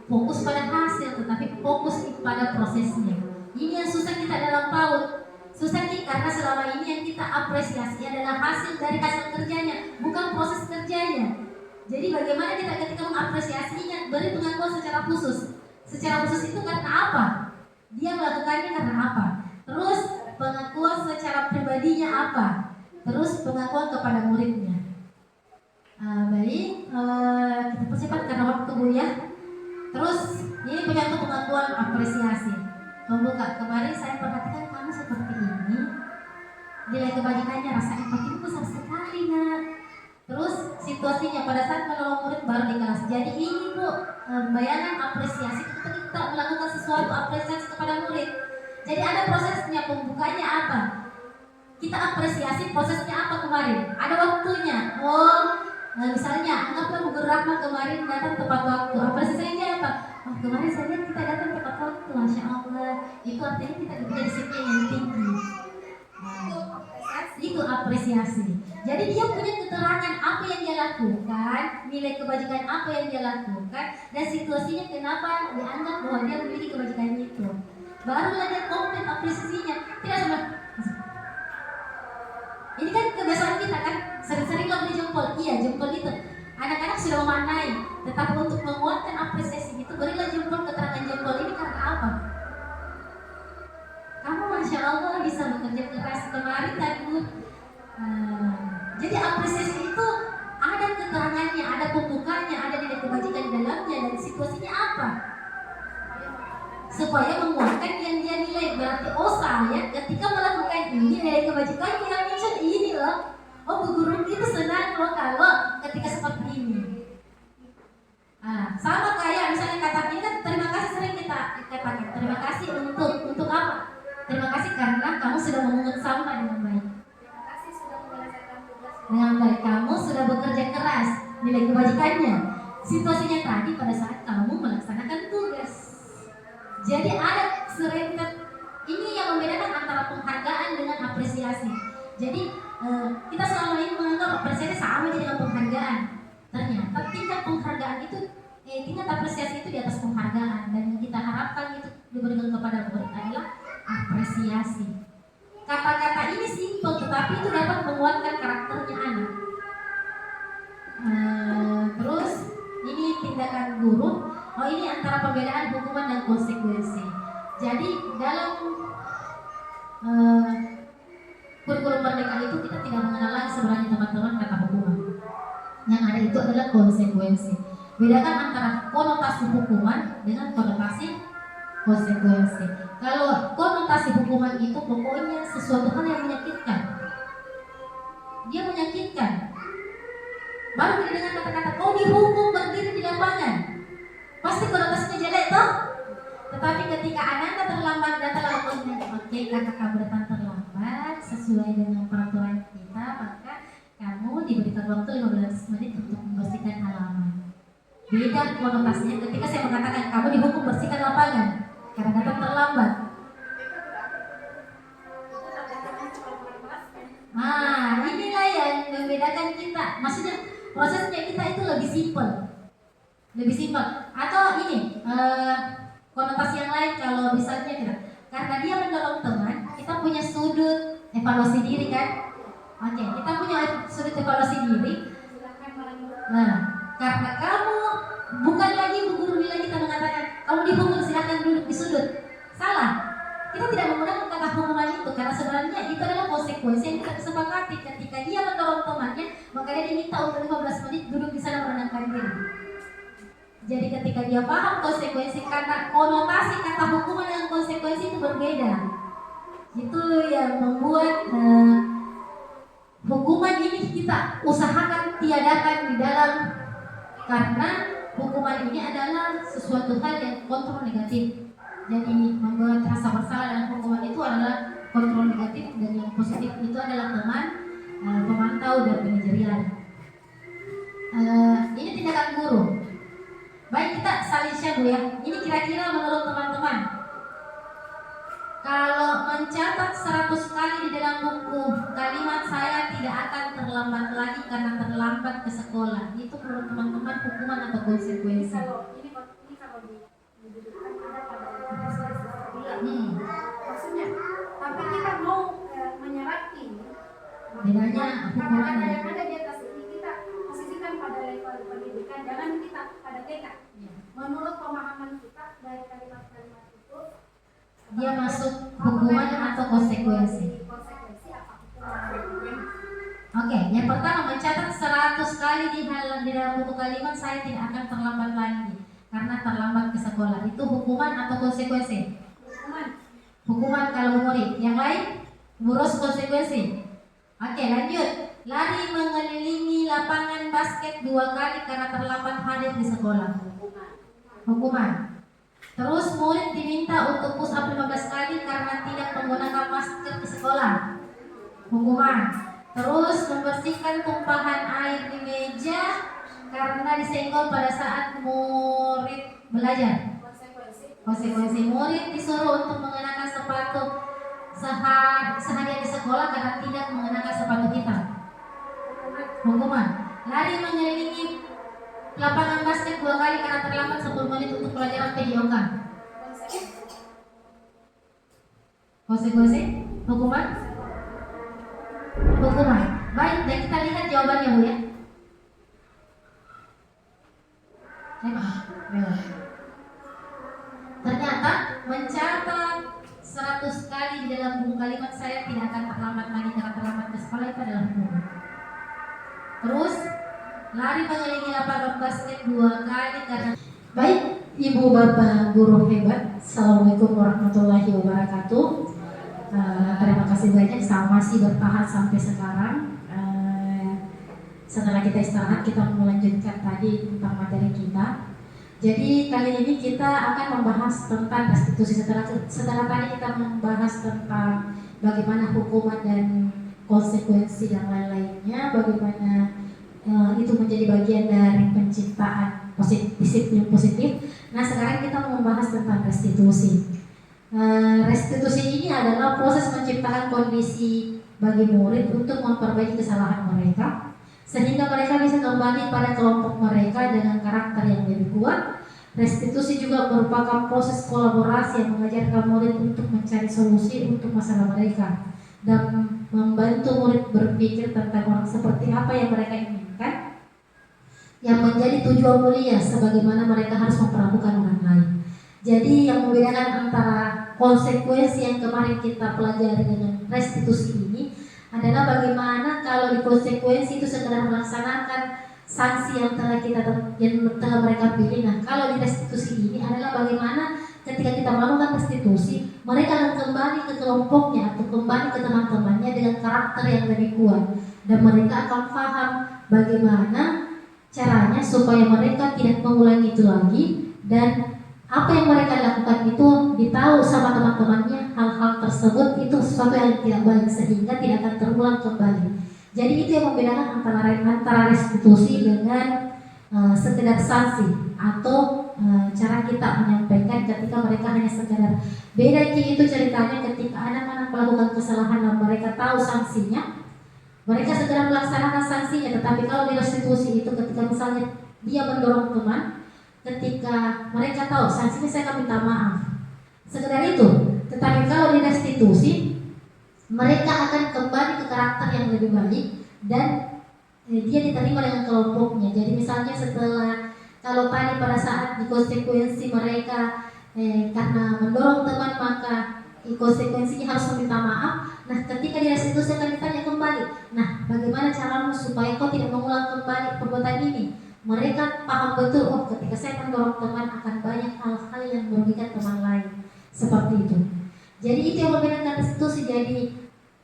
fokus pada hasil, tetapi fokus pada prosesnya. Ini yang susah kita dalam PAUD. Susah nih karena selama ini yang kita apresiasi adalah hasil dari hasil kerjanya, bukan proses kerjanya. Jadi bagaimana kita ketika mengapresiasinya, beri pengakuan secara khusus. Secara khusus itu karena apa? Dia melakukannya karena apa? Terus pengakuan secara pribadinya apa? Terus pengakuan kepada muridnya. Baik, kita percepat karena waktu Bu ya. Terus ini penyatu pengakuan apresiasi. Pembuka, kemarin saya perhatikan kamu seperti ini. Nilai kebajikannya rasa empatimu besar sekali nak. Terus situasinya pada saat menolong murid baru di kelas. Jadi ini Bu, bayangan apresiasi ketika kita melakukan sesuatu apresiasi kepada murid. Jadi ada prosesnya, pembukanya apa? Kita apresiasi prosesnya apa kemarin? Ada waktunya. Misalnya anggaplah Bu Guru Rahma kemarin datang tepat waktu. Apresiasinya apa? Kemarin saya lihat kita datang tepat waktu, Masya Allah. Itu artinya kita punya disiplin yang tinggi. Itu apresiasi. Jadi dia punya keterangan apa yang dia lakukan, nilai kebajikan apa yang dia lakukan, dan situasinya kenapa dianggap bahwa dia memiliki kebajikan itu. Barulah dia komplit apresiasinya. Tidak sama. Ini kan kebiasaan kita kan, sering-sering lo beri jempol. Iya, jempol itu anak-anak sudah memaknai. Tetapi untuk menguatkan apresiasi itu, berilah jempol, keterangan jempol ini karena apa? Kamu Masya Allah bisa bekerja keras kemarin kan Bu. Jadi apresiasi itu ada keterangannya, ada pembukanya, ada nilai kebajikan di dalamnya, dan situasinya apa? Supaya menguatkan yang dia nilai. Berarti saya ketika melakukan ini nilai kebajikannya yang mention ini loh. Bu Guru itu senang loh kalau ketika seperti ini. Sama kayak misalnya kata ini kan, terima kasih sering kita katakan. Terima kasih untuk apa? Terima kasih karena kamu sudah memungut sampah dengan baik. terima kasih sudah menyelesaikan tugas Dengan baik, kamu sudah bekerja keras. Nilai kebajikannya. Situasinya tadi pada saat kamu melaksanakan tugas. Jadi ada serentet. Ini yang membedakan antara penghargaan dengan apresiasi. Jadi kita selama ini menganggap apresiasi sama aja dengan penghargaan. Ternyata tingkat penghargaan itu, tingkat apresiasi itu di atas penghargaan. Dan yang kita harapkan itu diberikan kepada murid adalah apresiasi. Kata-kata ini simpel, tetapi itu dapat menguatkan karakternya anak. Terus ini tindakan guru. Ini antara perbedaan hukuman dan konsekuensi. Jadi dalam kurikulum merdeka itu kita tidak mengenal lagi sebenarnya teman-teman kata hukuman. Yang ada itu adalah konsekuensi. Bedakan antara konotasi hukuman dengan konotasi konsekuensi. Kalau konotasi hukuman itu pokoknya sesuatu hal yang menyakitkan. Dia menyakitkan. Baru dengan kata-kata kau dihukum berdiri di lapangan, pasti konotasinya jelek toh. Tetapi ketika Ananda terlambat datang lalu oke kakak kamu datang terlambat sesuai dengan peraturan kita, maka kamu diberikan waktu 15 menit untuk membersihkan halaman. Beda konotasinya ketika saya mengatakan kamu dihukum bersihkan lapangan karena datang terlambat. Inilah yang membedakan kita. Maksudnya prosesnya kita itu lebih simpel. Atau ini konotasi yang lain kalau misalnya kita, karena dia menolong teman, kita punya sudut evaluasi diri kan? Oke, kita punya sudut evaluasi diri. Nah, karena kamu bukan lagi Bu Guru bilang kita mengatakan kamu dihukum silakan duduk di sudut. Salah. Kita tidak menggunakan kata hukuman itu karena sebenarnya itu adalah konsekuensi yang kita sepakati. Ketika dia mendorong temannya, maka dia diminta untuk 15 menit duduk di sana menenangkan diri. Jadi ketika dia paham konsekuensi, karena konotasi kata hukuman dengan konsekuensi itu berbeda. Itu yang membuat hukuman ini kita usahakan tiadakan di dalam, karena hukuman ini adalah sesuatu hal yang kontrol negatif. Jadi membuat rasa bersalah dalam hukuman itu adalah kontrol negatif, dan yang positif itu adalah teman, pemantau dan manajerial. Ini tindakan guru. Baik, kita saling share Bu ya. Ini kira-kira menurut teman-teman, kalau mencatat 100 kali di dalam buku kalimat saya tidak akan terlambat lagi karena terlambat ke sekolah, itu menurut teman-teman hukuman atau konsekuensi? Ini kalau didudukan ada pada maksudnya, tapi kita mau menyerati bedanya hukuman yang ada di atas ini, kita posisikan pada level pendidikan, jangan kita pada TK. Menurut pemahaman kita dari kalimat-kalimat itu, dia masuk hukuman atau konsekuensi? Konsekuensi apa hukuman? Oke, yang pertama mencatat 100 kali di dalam buku kalimat saya tidak akan terlambat lagi karena terlambat ke sekolah, itu hukuman atau konsekuensi? Hukuman kalau murid. Yang lain boros konsekuensi. Oke, lanjut. Lari mengelilingi lapangan basket 2 kali karena terlambat hadir di sekolah, hukuman. Terus murid diminta untuk push up 15 kali karena tidak menggunakan masker ke sekolah, hukuman. Terus membersihkan tumpahan air di meja karena disenggol pada saat murid belajar, konsekuensi. Murid disuruh untuk mengenakan sepatu seharian di sekolah karena tidak mengenakan sepatu hitam, hukuman. Lari mengelilingi lapangan basket 2 kali karena terlambat 10 menit untuk pelajaran PJOK, konsekuensi. Hukuman. Baik, dan kita lihat jawabannya Bu ya. Ternyata mencatat 100 kali di dalam buku kalimat saya tidak akan terlambat lagi karena terlambat ke sekolah, itu adalah hukuman. Terus lari mengelilingi lapangan basket 2 kali karena. Baik, Ibu Bapak guru hebat, Assalamualaikum warahmatullahi wabarakatuh. Terima kasih banyak masih bertahan sampai sekarang. Setelah kita istirahat, kita melanjutkan tadi tentang materi kita. Jadi kali ini kita akan membahas tentang restitusi. Setelah tadi kita membahas tentang bagaimana hukuman dan konsekuensi dan lain-lainnya, bagaimana itu menjadi bagian dari penciptaan disiplin positif. Nah, sekarang kita membahas tentang restitusi. Restitusi ini adalah proses menciptakan kondisi bagi murid untuk memperbaiki kesalahan mereka sehingga mereka bisa kembali pada kelompok mereka dengan karakter yang lebih kuat. Restitusi juga merupakan proses kolaborasi yang mengajarkan murid untuk mencari solusi untuk masalah mereka dan membantu murid berpikir tentang orang seperti apa yang mereka inginkan, yang menjadi tujuan mulia sebagaimana mereka harus memperlakukan orang lain. Jadi yang membedakan antara konsekuensi yang kemarin kita pelajari dengan restitusi ini adalah bagaimana kalau di konsekuensi itu sekedar melaksanakan sanksi yang telah mereka pilih. Nah, kalau di restitusi ini adalah bagaimana ketika kita melakukan restitusi, mereka akan kembali ke kelompoknya atau kembali ke teman-temannya dengan karakter yang lebih kuat, dan mereka akan paham bagaimana caranya supaya mereka tidak mengulangi itu lagi, dan apa yang mereka lakukan itu ditahu sama teman-temannya. Hal-hal tersebut itu sesuatu yang tidak baik sehingga tidak akan terulang kembali. Jadi itu yang membedakan antara restitusi dengan sekedar sanksi atau cara kita menyampaikan ketika mereka hanya sekedar. Beda itu ceritanya ketika anak-anak melakukan kesalahan dan mereka tahu sanksinya, mereka segera melaksanakan sanksinya. Tetapi kalau di restitusi itu ketika misalnya dia mendorong teman, ketika mereka tahu sanksinya saya akan minta maaf, sekedar itu. Tetapi kalau di restitusi mereka akan kembali ke karakter yang lebih baik dan dia diterima dengan kelompoknya. Jadi misalnya setelah, kalau tadi pada saat di konsekuensi mereka karena mendorong teman maka konsekuensinya harus meminta maaf. Nah, ketika di restitusi akan ditanya kembali, nah bagaimana caramu supaya kau tidak mengulang kembali perbuatan ini? Mereka paham betul, oh ketika saya mendorong teman akan banyak hal-hal yang merugikan teman lain, seperti itu. Jadi itu yang membedakan restitusi. Jadi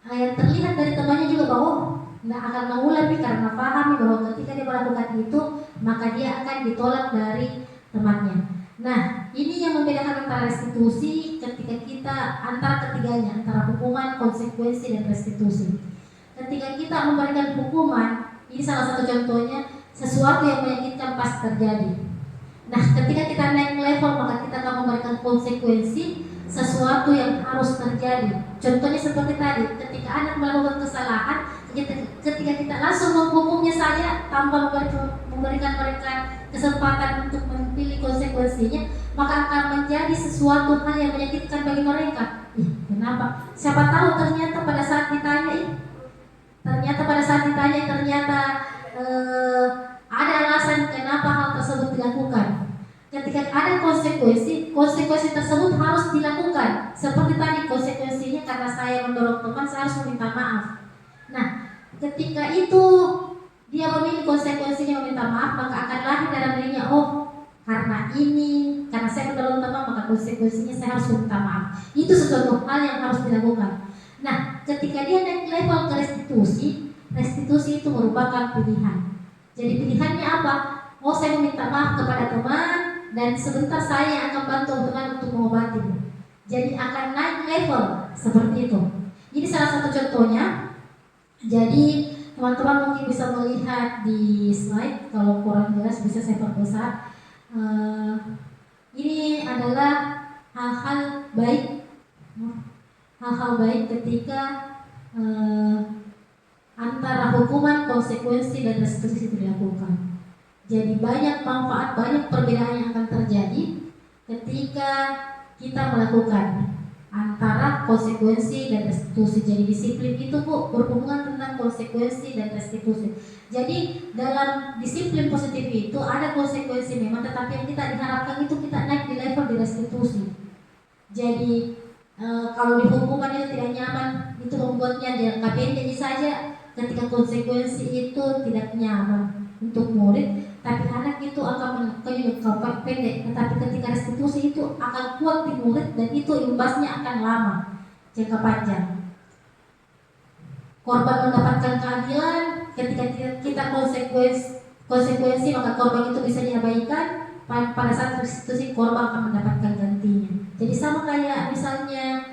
yang terlihat dari temannya juga bahwa tidak akan mengulangi karena pahami bahwa ketika dia melakukan itu maka dia akan ditolak dari temannya. Nah, ini yang membedakan antara restitusi ketika kita antara ketiganya, antara hukuman, konsekuensi, dan restitusi. Ketika kita memberikan hukuman, ini salah satu contohnya, sesuatu yang menyakitkan pas terjadi. Nah, ketika kita naik level maka kita akan memberikan konsekuensi sesuatu yang harus terjadi. Contohnya seperti tadi, ketika anak melakukan kesalahan, ketika kita langsung menghukumnya saja tanpa memberikan mereka kesempatan untuk memilih konsekuensinya, maka akan menjadi sesuatu hal yang menyakitkan bagi mereka. Kenapa? Siapa tahu ternyata pada saat ditanya, ada alasan kenapa hal tersebut dilakukan. Ketika ada konsekuensi tersebut harus dilakukan. Seperti tadi konsekuensinya karena saya mendorong teman, saya harus meminta maaf. Nah, ketika itu dia memilih konsekuensinya meminta maaf, maka akan lahir dalam dirinya, oh karena saya mendorong teman maka konsekuensinya saya harus meminta maaf. Itu sesuatu hal yang harus dilakukan. Nah, ketika dia naik level ke restitusi itu merupakan pilihan. Jadi pilihannya apa? Oh, saya meminta maaf kepada teman dan sebentar saya akan bantu teman untuk mengobati. Jadi akan naik level seperti itu. Ini salah satu contohnya. Jadi teman-teman mungkin bisa melihat di slide, kalau kurang jelas bisa saya perbesar. Ini adalah hal-hal baik ketika antara hukuman, konsekuensi, dan restitusi itu dilakukan. Jadi banyak manfaat, banyak perbedaan yang akan terjadi ketika kita melakukan antara konsekuensi dan restitusi. Jadi disiplin itu berhubungan tentang konsekuensi dan restitusi. Jadi dalam disiplin positif itu ada konsekuensi memang, tetapi yang kita diharapkan itu kita naik di level di restitusi. Jadi kalau di hukuman itu tidak nyaman, itu membuatnya jangka pendek saja. Ketika konsekuensi itu tidak nyaman untuk murid, tapi anak itu akan menyukai jangka pendek. Tetapi ketika restitusi itu akan kuat di murid dan itu imbasnya akan lama, jangka panjang. Korban mendapatkan keadilan, ketika kita konsekuensi maka korban itu bisa diabaikan. Pada saat restitusi korban akan mendapatkan gantinya. Jadi sama kayak misalnya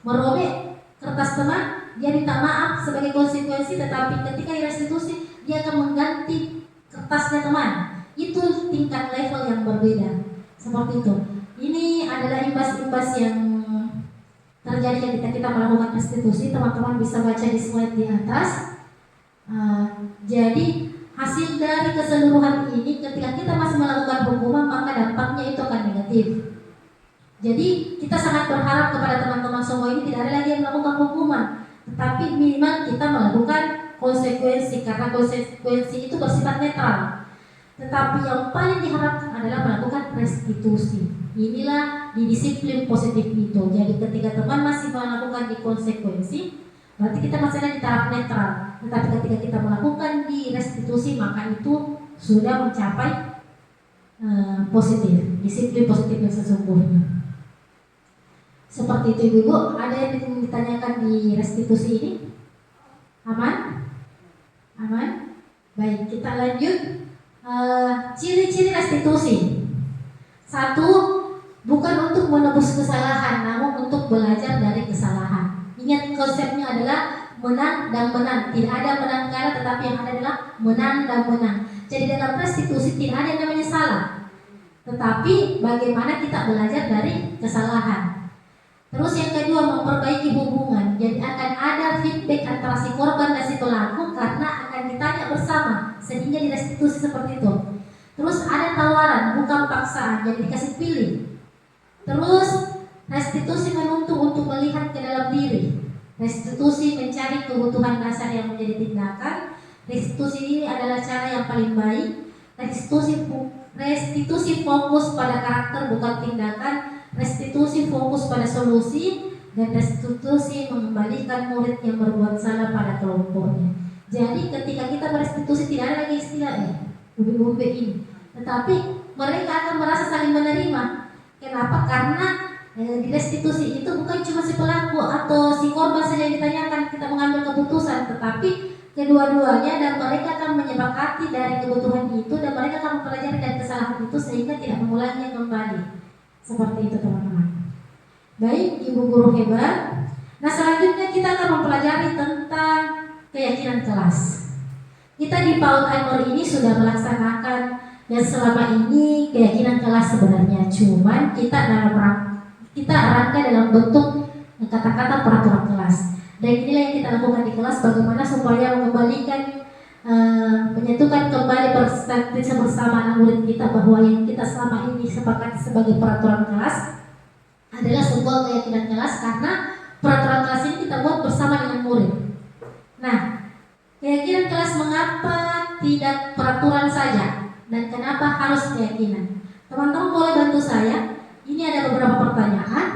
merobek kertas teman, dia minta maaf sebagai konsekuensi, tetapi ketika restitusi dia akan mengganti kertasnya teman. Itu tingkat level yang berbeda. Seperti itu. Ini adalah imbas-imbas yang terjadi ketika kita melakukan restitusi. Teman-teman bisa baca di slide di atas. Jadi hasil dari keseluruhan ini, ketika kita masih melakukan hukuman maka dampaknya itu akan negatif. Jadi kita sangat berharap kepada teman-teman semua ini tidak ada lagi yang melakukan hukuman, tetapi minimal kita melakukan konsekuensi, karena konsekuensi itu bersifat netral. Tetapi yang paling diharapkan adalah melakukan restitusi. Inilah di disiplin positif itu. Jadi ketika teman masih melakukan di konsekuensi, Berarti kita masih ada di taraf netral. Tetapi ketika kita melakukan di restitusi, maka itu sudah mencapai positif, disiplin positif yang sesungguhnya. Seperti itu Ibu. Ada yang ditanyakan di restitusi ini? Aman? Aman? Baik, kita lanjut. Ciri-ciri restitusi. Satu, bukan untuk menebus kesalahan, namun untuk belajar dari kesalahan. Ingat, konsepnya adalah menang dan menang. Tidak ada menang kalah, tetapi yang ada adalah menang dan menang. Jadi dalam restitusi tidak ada yang namanya salah, tetapi bagaimana kita belajar dari kesalahan. Terus yang kedua, memperbaiki hubungan. Jadi akan ada feedback antara si korban dan si pelaku karena akan ditanya bersama, sehingga di restitusi seperti itu. Terus ada tawaran, bukan paksaan, jadi dikasih pilih. Terus restitusi menuntut untuk melihat ke dalam diri. Restitusi mencari kebutuhan dasar yang menjadi tindakan. Restitusi ini adalah cara yang paling baik. Restitusi fokus pada karakter bukan tindakan. Restitusi fokus pada solusi. Dan restitusi mengembalikan murid yang berbuat salah pada kelompoknya. Jadi ketika kita merestitusi tidak ada lagi istilah ubi-ubi ini, tetapi mereka akan merasa saling menerima. Kenapa? Karena di restitusi itu bukan cuma si pelaku atau si korban saja yang ditanyakan kita mengambil keputusan, tetapi kedua-duanya, dan mereka akan menyepakati dari kebutuhan itu dan mereka akan mempelajari dari kesalahan itu sehingga tidak mengulanginya kembali. Seperti itu teman-teman. Baik, Ibu guru hebat. Nah, selanjutnya kita akan mempelajari tentang keyakinan kelas. Kita di PAUD Ainur ini sudah melaksanakan dan selama ini keyakinan kelas sebenarnya, cuman kita rangka dalam bentuk kata-kata peraturan kelas. Dan inilah yang kita lakukan di kelas, bagaimana supaya mengembalikan menyatukan kembali persepsi bersama anak murid kita bahwa yang kita selama ini sepakati sebagai peraturan kelas adalah sebuah keyakinan kelas, karena peraturan kelas ini kita buat bersama dengan murid. Nah, keyakinan kelas mengapa tidak peraturan saja dan kenapa harus keyakinan? Teman-teman boleh bantu saya. Ini ada beberapa pertanyaan.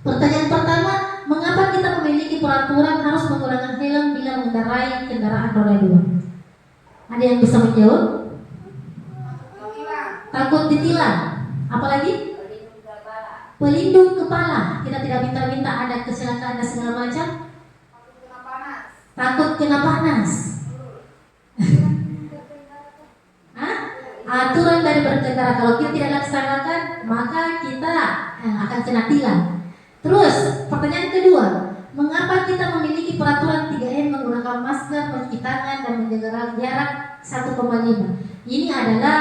Pertanyaan pertama, mengapa kita memiliki peraturan harus menggunakan helm bila mengendarai kendaraan roda 2? Ada yang bisa menjawab? Takut ditilang. Apalagi? Pelindung kepala. Kita tidak minta-minta ada kecelakaan dan segala macam. Takut kena panas. Aturan dari berkendara, kalau kita tidak laksanakan maka kita akan kena tilang. Terus pertanyaan kedua, mengapa kita memiliki peraturan 3M menggunakan masker, mencuci tangan, dan menjaga jarak 1,5? Ini adalah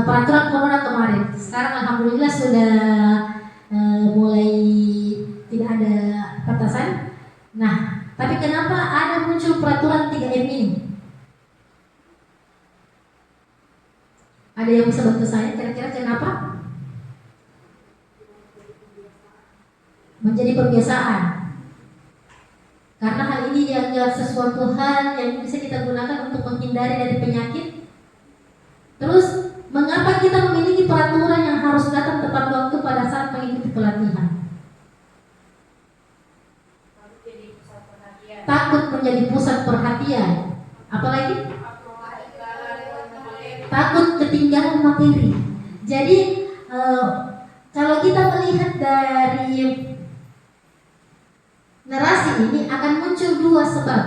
peraturan corona kemarin. Sekarang alhamdulillah sudah mulai tidak ada batasan. Nah, tapi kenapa ada muncul peraturan 3M ini? Ada yang bisa bantu saya kira-kira kenapa? Menjadi kebiasaan. Karena hal ini dianggap sesuatu hal yang bisa kita gunakan untuk menghindari dari penyakit. Terus, mengapa kita memiliki peraturan yang harus datang tepat waktu pada saat mengikuti pelatihan? Takut menjadi pusat perhatian. Apalagi? Takut ketinggalan materi. Jadi kalau kita melihat dari narasi ini akan muncul dua sebab.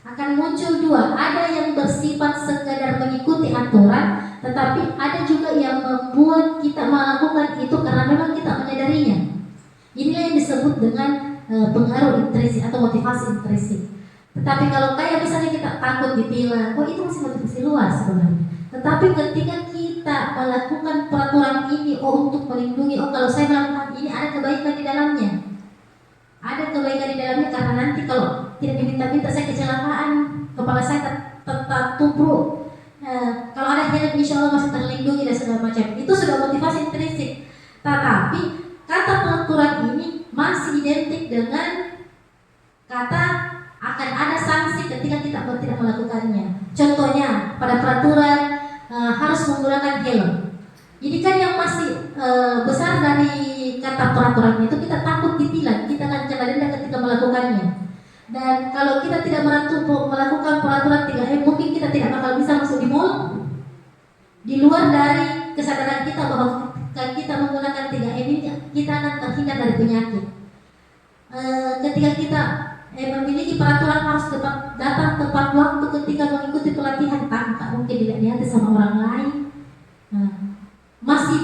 Akan muncul dua. Ada yang bersifat sekadar mengikuti aturan, tetapi ada juga yang membuat kita melakukan itu karena memang kita menyadarinya. Inilah yang disebut dengan pengaruh intrinsik atau motivasi intrinsik. Tetapi kalau kayak misalnya kita takut ditilang, itu masih motivasi luar sebenarnya. Tetapi ketika kita melakukan peraturan ini, untuk melindungi, kalau saya melakukan ini ada kebaikan di dalamnya. Ada kebaikan di dalamnya karena nanti kalau tidak diminta-minta saya kecelakaan, kepala saya tetap tubruk. Kalau ada helm insya Allah masih terlindungi dan segala macam. Itu sudah motivasi intrinsik. Tetapi kata peraturan ini masih identik dengan kata akan ada sanksi ketika kita tidak melakukannya. Contohnya pada peraturan harus menggunakan helm. Ini kan yang masih besar dari kata peraturan itu, kita takut ditilang, kita akan kena denda ketika melakukannya. dari penyakit. Ketika kita memiliki peraturan harus datang tepat waktu ketika mengikuti pelatihan, tak mungkin tidak dihati sama orang lain. Masih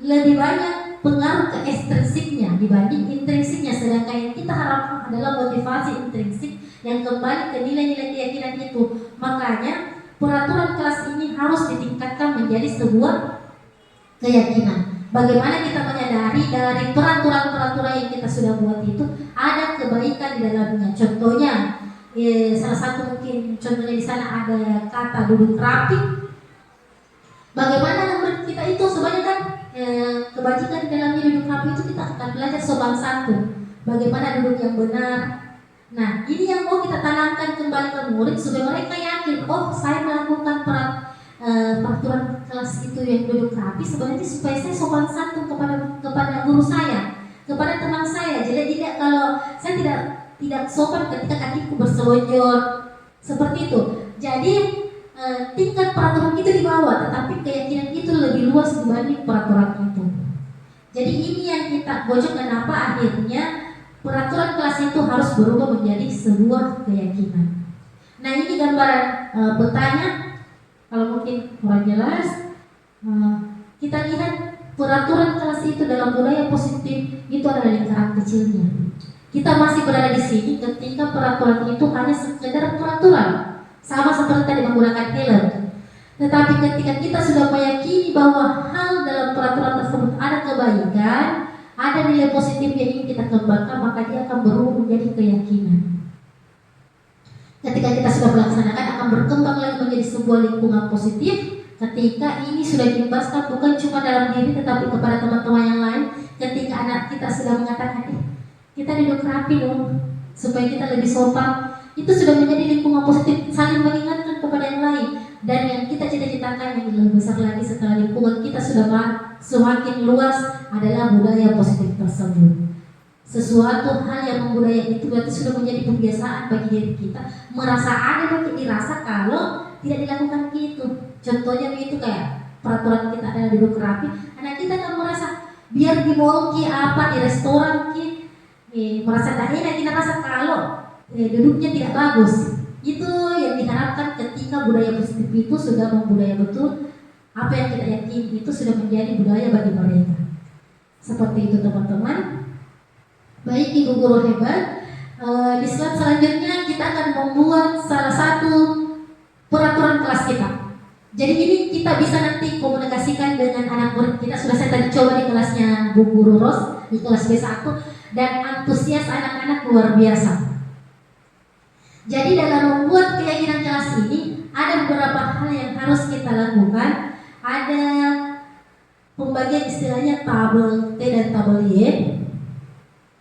lebih banyak pengaruh ke ekstrinsiknya dibanding intrinsiknya, sedangkan yang kita harapkan adalah motivasi intrinsik yang kembali ke nilai-nilai keyakinan itu. Makanya peraturan kelas ini harus ditingkatkan menjadi sebuah keyakinan. Bagaimana kita menyadari dari peraturan-peraturan yang kita sudah buat itu ada kebaikan di dalamnya. Contohnya, salah satu mungkin contohnya di sana ada kata duduk rapi. Bagaimana menurut kita itu sebenarnya kan kebajikan di dalamnya duduk rapi itu kita akan belajar sopan santun. Bagaimana duduk yang benar. Nah, ini yang mau kita tanamkan kembali ke murid supaya mereka yakin, oh saya melakukan peraturan kelas itu yang duduk rapi sebenarnya supaya saya sopan santun kepada guru saya, kepada teman saya. Jadi tidak kalau saya tidak sopan ketika kakiku berselonjor seperti itu. Jadi tingkat peraturan itu di bawah, tetapi keyakinan itu lebih luas dibanding peraturan itu. Jadi ini yang kita gojok, kenapa akhirnya peraturan kelas itu harus berubah menjadi sebuah keyakinan. Nah, ini gambaran petanya. Kalau mungkin kurang jelas, kita lihat peraturan kelas itu dalam budaya positif itu adalah lingkaran kecilnya. Kita masih berada di sini ketika peraturan itu hanya sekedar peraturan, sama seperti tadi menggunakan helm. Tetapi ketika kita sudah meyakini bahwa hal dalam peraturan tersebut ada kebaikan, ada nilai positif yang ingin kita kembangkan, maka dia akan berubah menjadi keyakinan. Ketika kita sudah melaksanakan, akan berkembang lagi menjadi sebuah lingkungan positif. Ketika ini sudah diimbaskan bukan cuma dalam diri tetapi kepada teman-teman yang lain. Ketika anak kita sudah mengatakan, kita duduk rapi dong supaya kita lebih sopan, itu sudah menjadi lingkungan positif, saling mengingatkan kepada yang lain. Dan yang kita cita-citakan yang lebih besar lagi setelah lingkungan kita sudah semakin luas adalah budaya positif tersebut. Sesuatu hal yang membudaya itu berarti sudah menjadi kebiasaan bagi diri kita, merasa ada bagi dirasa kalau tidak dilakukan gitu. Contohnya begitu, kayak peraturan kita adalah duduk rapi, anak kita akan merasa biar di mall ki apa di restoran ki merasa tak enak, kita rasa kalau duduknya tidak bagus. Itu yang diharapkan ketika budaya positif itu sudah membudaya betul apa yang kita yakini itu sudah menjadi budaya bagi mereka. Seperti itu teman-teman. Baik ibu guru hebat, di slide selanjutnya kita akan membuat salah satu peraturan kelas kita. Jadi ini kita bisa nanti komunikasikan dengan anak murid kita. Sudah saya tadi coba di kelasnya Bu Guru Ros di kelas B1 dan antusias anak-anak luar biasa. Jadi dalam membuat keyakinan kelas ini ada beberapa hal yang harus kita lakukan. Ada pembagian istilahnya tabel T dan tabel Y,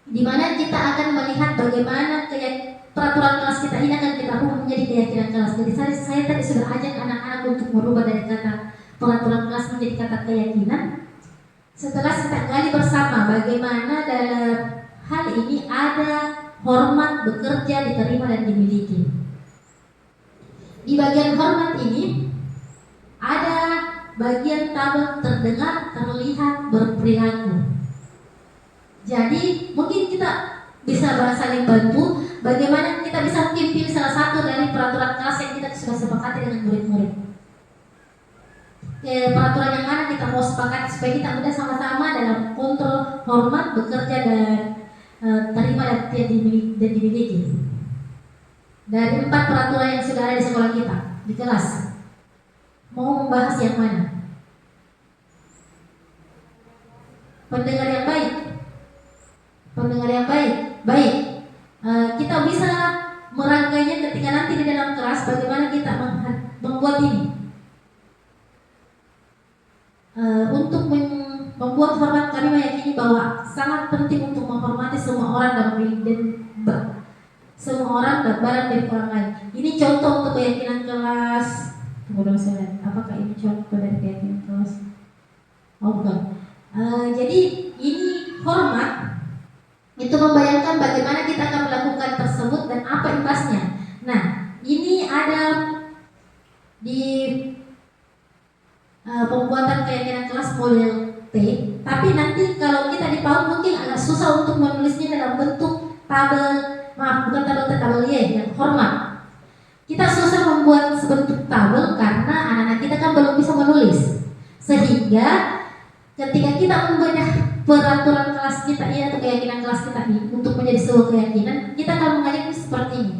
di mana kita akan melihat bagaimana peraturan kelas kita ini akan kita ubah menjadi keyakinan kelas. Jadi saya tadi sudah ajak anak-anak untuk merubah dari kata peraturan kelas menjadi kata keyakinan. Setelah kita gali bersama bagaimana dalam hal ini ada hormat, bekerja, diterima dan dimiliki. Di bagian hormat ini ada bagian tabel terdengar, terlihat, berperilaku. Jadi mungkin kita bisa saling bantu bagaimana kita bisa mungkin pilih salah satu dari peraturan kelas yang kita sudah sepakati dengan murid-murid. Peraturan yang mana kita mau sepakati supaya kita mudah sama-sama dalam kontrol, hormat, bekerja dan terima dan dimiliki. Dari 4 peraturan yang sudah ada di sekolah kita di kelas, mau membahas yang mana? Pendengar yang baik. Pendengar yang baik, baik. Kita bisa merangkainya ketika nanti di dalam kelas bagaimana kita membuat ini. Untuk membuat hormat, kami meyakini bahwa sangat penting untuk menghormati semua orang dan semua orang dan barang dari orang lain. Ini contoh untuk keyakinan kelas. Tunggu saya lihat. Apakah ini contoh dari keyakinan kelas? Oh bukan. Jadi ini hormat itu membayangkan bagaimana kita akan melakukan tersebut dan apa imbasnya. Nah, ini ada di pembuatan keyakinan kelas model T. Tapi nanti kalau kita di PAUD mungkin agak tabel, maaf bukan tabel Y, yang hormat. Kita susah membuat sebentuk tabel karena anak-anak kita kan belum bisa menulis. Sehingga ketika kita membedah peraturan kelas kita ini atau keyakinan kelas kita ini untuk menjadi sebuah keyakinan, kita akan mengajak seperti ini.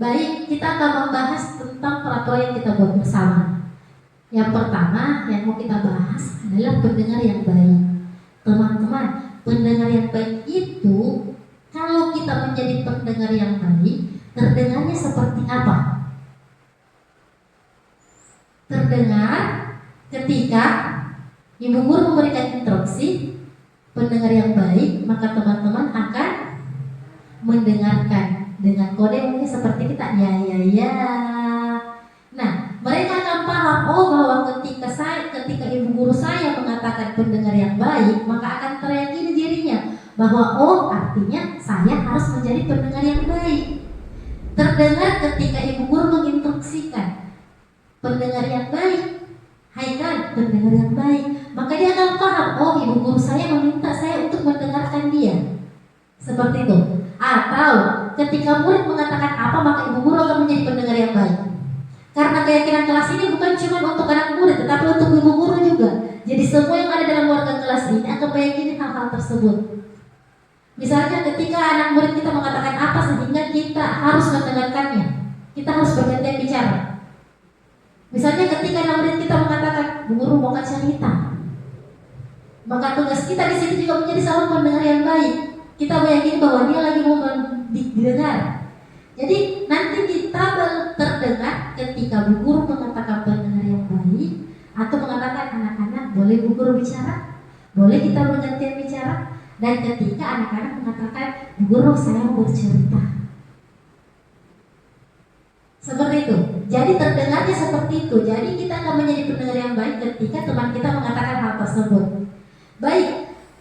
Baik, kita akan membahas tentang peraturan yang kita buat bersama. Yang pertama yang mau kita bahas adalah pendengar yang baik. Teman-teman, pendengar yang baik itu kalau kita menjadi pendengar yang baik, terdengarnya seperti apa? Terdengar ketika ibu guru memberikan instruksi, pendengar yang baik, maka teman-teman akan mendengarkan dengan kode mungkin seperti kita ya. Nah, mereka akan paham bahwa ketika ibu guru saya mengatakan pendengar yang baik, maka akan teryakin dirinya bahwa artinya saya harus menjadi pendengar yang baik. Terdengar ketika ibu guru menginstruksikan pendengar yang baik, Haikal pendengar yang baik, maka dia akan paham ibu guru saya meminta saya untuk mendengarkan dia. Seperti itu. Atau ketika murid mengatakan apa, maka ibu guru akan menjadi pendengar yang baik. Karena keyakinan kelas ini bukan cuma untuk anak murid, tetapi untuk ibu guru juga. Jadi semua yang ada dalam warga kelas ini akan meyakini hal-hal tersebut. Misalnya ketika anak murid kita mengatakan apa sehingga kita harus mendengarkannya, kita harus bergantian bicara. Misalnya ketika anak murid kita mengatakan, Bu Guru mau cerita, maka tugas kita di sini juga menjadi seorang pendengar yang baik. Kita meyakini bahwa dia lagi mau didengar. Jadi nanti di tabel terdengar ketika Bu Guru mengatakan pendengar yang baik atau mengatakan anak-anak boleh Bu Guru bicara, boleh kita bergantian bicara. Dan ketika anak-anak mengatakan Bu Guru saya mau bercerita, seperti itu. Jadi terdengarnya seperti itu. Jadi kita akan menjadi pendengar yang baik ketika teman kita mengatakan hal tersebut. Baik,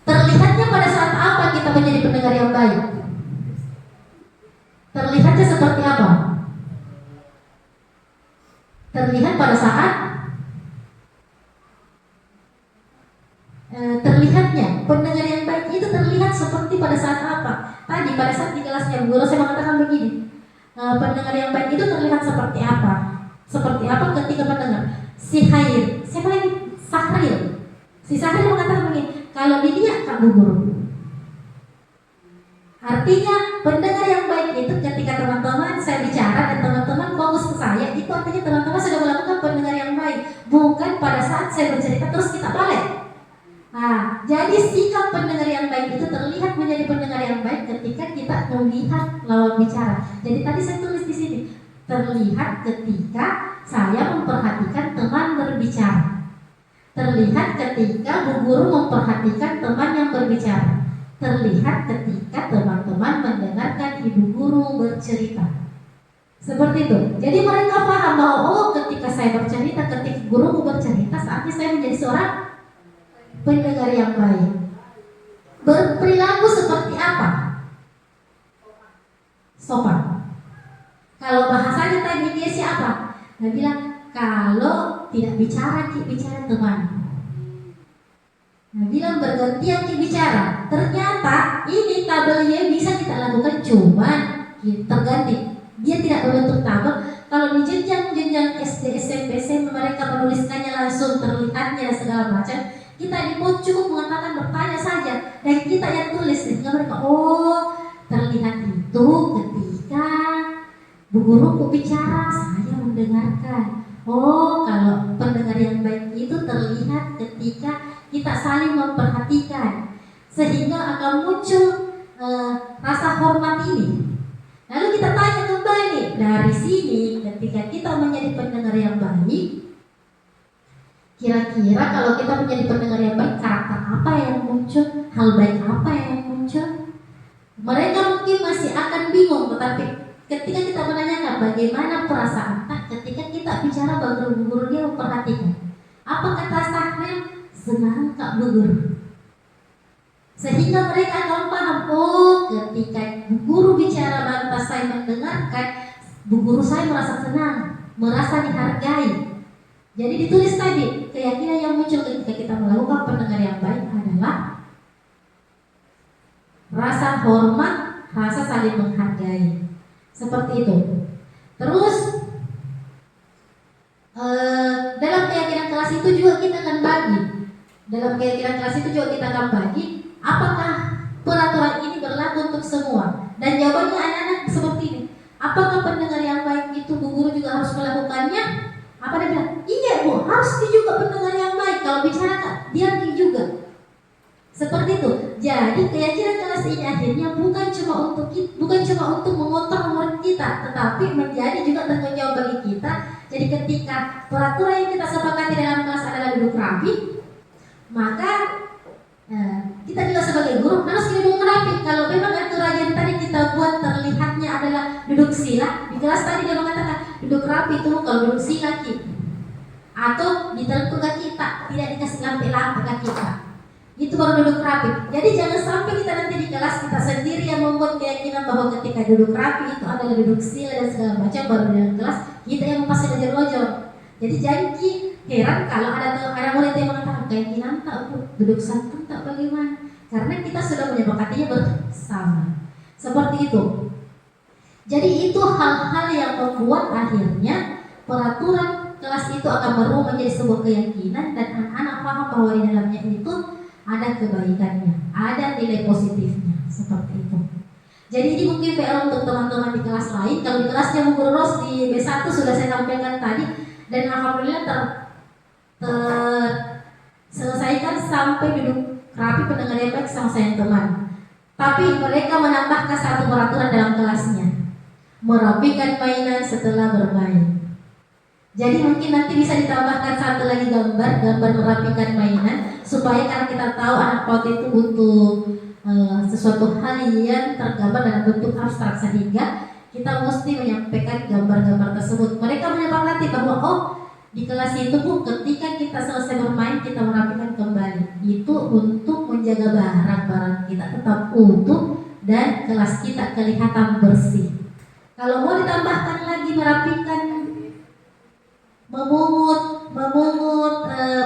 terlihatnya pada saat apa kita menjadi pendengar yang baik? Terlihatnya seperti apa? Terlihat pada saat terlihatnya pendengar yang baik itu terlihat seperti pada saat apa? Tadi pada saat di kelasnya Bu Guru saya mengatakan begini, pendengar yang baik itu terlihat seperti apa? Seperti apa ketika mendengar si Hair, siapa lagi? Sahril. Si Sahril mengatakan begini, kalau dia Kak Bu Guru. Artinya pendengar yang baik itu ketika teman-teman saya bicara dan teman-teman fokus ke saya, itu artinya teman-teman sudah melakukan pendengar yang baik, bukan pada saat saya bercerita terus kita balik. Nah, jadi sikap pendengar yang baik itu terlihat menjadi pendengar yang baik ketika kita melihat lawan bicara. Jadi tadi saya tulis di sini, terlihat ketika saya memperhatikan teman berbicara. Terlihat ketika Bu Guru memperhatikan teman yang berbicara. Terlihat ketika teman-teman mendengarkan ibu guru bercerita. Seperti itu. Jadi mereka paham bahwa ketika saya bercerita, ketika guruku bercerita, saatnya saya menjadi seorang pendengar yang baik. Berperilaku seperti apa? Sopan. Kalau bahasanya tadi dia siapa? Dia bilang kalau tidak bicara, bicara teman. Nah, bilang bergantian bicara. Ternyata ini tabelnya bisa kita lakukan cuman terganti. Dia tidak berbentuk tabel. Kalau di jenjang SD, SMP, SMA mereka menuliskannya langsung terlihatnya dan segala macam. Kita di cukup mengatakan bertanya saja dan kita yang tulis sehingga mereka terlihat itu ketika Bu Guruku bicara saya mendengarkan. Kalau pendengar yang baik itu terlihat ketika kita saling memperhatikan sehingga akan muncul rasa hormat ini. Lalu kita tanya kembali dari sini, ketika kita menjadi pendengar yang baik, kira-kira kalau kita menjadi pendengar yang baik, karakter apa yang muncul, hal baik apa yang muncul? Mereka mungkin masih akan bingung, tetapi ketika kita menanyakan bagaimana perasaan ketika kita bicara baru guru dia memperhatikan. Apa kata Sahril? Senang Kak Bu Guru. Sehingga mereka akan paham, ketika Bu Guru bicara lantas saya mendengarkan, Bu Guru saya merasa senang, merasa dihargai. Jadi ditulis tadi, keyakinan yang muncul ketika kita melakukan pendengar yang baik adalah rasa hormat, rasa saling menghargai. Seperti itu. Terus dalam keyakinan kelas itu juga kita akan bagi. Dalam keyakinan kelas itu juga kita akan bagi apakah peraturan ini berlaku untuk semua. Dan jawabannya anak-anak seperti ini. Apakah pendengar yang baik itu Bu Guru juga harus melakukannya? Apa dia bilang? Iya Bu, harus juga pendengar yang baik. Kalau bicara dia juga. Seperti itu. Jadi keyakinan kelas ini akhirnya bukan cuma untuk mengontrol murid kita, tetapi menjadi juga tanggung jawab bagi kita. Jadi ketika peraturan yang kita sepakati dalam kelas adalah duduk rapi, maka kita juga sebagai guru harus duduk rapi. Kalau memang aturan yang tadi kita buat terlihatnya adalah duduk sila, di kelas tadi dia mengatakan duduk rapi itu kalau duduk sila atau diteluk kaki kita, tidak dikasih lampe-lampe kaki kita. Itu baru duduk rapi. Jadi jangan sampai kita nanti di kelas kita sendiri yang membuat keyakinan bahwa ketika duduk rapi itu adalah duduk sila dan segala macam, baru dalam kelas kita yang pasti lojor-lojor. Jadi janji heran kalau ada murid yang mengatakan keyakinan tak duduk santun tak bagaimana, karena kita sudah menyepakatinya bersama. Seperti itu. Jadi itu hal-hal yang membuat akhirnya peraturan kelas itu akan berubah menjadi sebuah keyakinan dan anak-anak paham bahwa di dalamnya itu ada kebaikannya, ada nilai positifnya, seperti itu. Jadi ini mungkin PR untuk teman-teman di kelas lain. Kalau di kelasnya Bu Guru Ros di B1 sudah saya sampaikan tadi, dan alhamdulillah selesaikan sampai duduk rapi pendengar yang baik sama saya teman. Tapi mereka menambahkan satu peraturan dalam kelasnya, merapikan mainan setelah bermain. Jadi mungkin nanti bisa ditambahkan satu lagi gambar merapikan mainan, supaya karena kita tahu anak PAUD itu butuh sesuatu hal yang tergambar dalam bentuk abstrak, sehingga kita mesti menyampaikan gambar-gambar tersebut. Mereka menyepakati bahwa di kelas itu Bu, ketika kita selesai bermain kita merapikan kembali. Itu untuk menjaga barang-barang kita tetap utuh dan kelas kita kelihatan bersih. Kalau mau ditambahkan lagi merapikan, memungut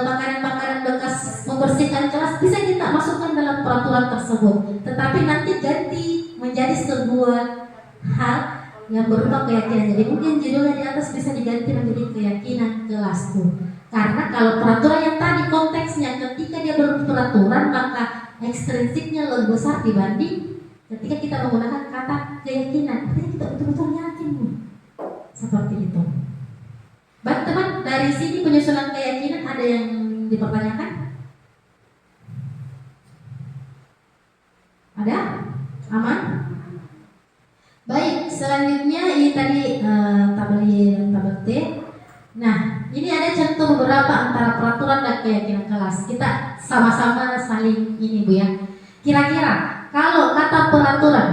makanan-makanan bekas, membersihkan kelas, bisa kita masukkan dalam peraturan tersebut. Tetapi nanti ganti menjadi sebuah hal yang berupa keyakinan. Jadi mungkin judulnya di atas bisa diganti menjadi keyakinan kelasku. Karena kalau peraturan yang tadi konteksnya ketika dia berperaturan, maka ekstrinsiknya lebih besar dibanding ketika kita menggunakan kata keyakinan. Artinya kita betul-betul yakin Bu. Seperti itu. Baik teman, dari sini penyusunan keyakinan ada yang dipertanyakan? Ada? Aman? Baik, selanjutnya ini tadi tabel Y dan tabel T. Nah, ini ada contoh beberapa antara peraturan dan keyakinan kelas. Kita sama-sama saling ini Bu ya. Kira-kira kalau kata peraturan,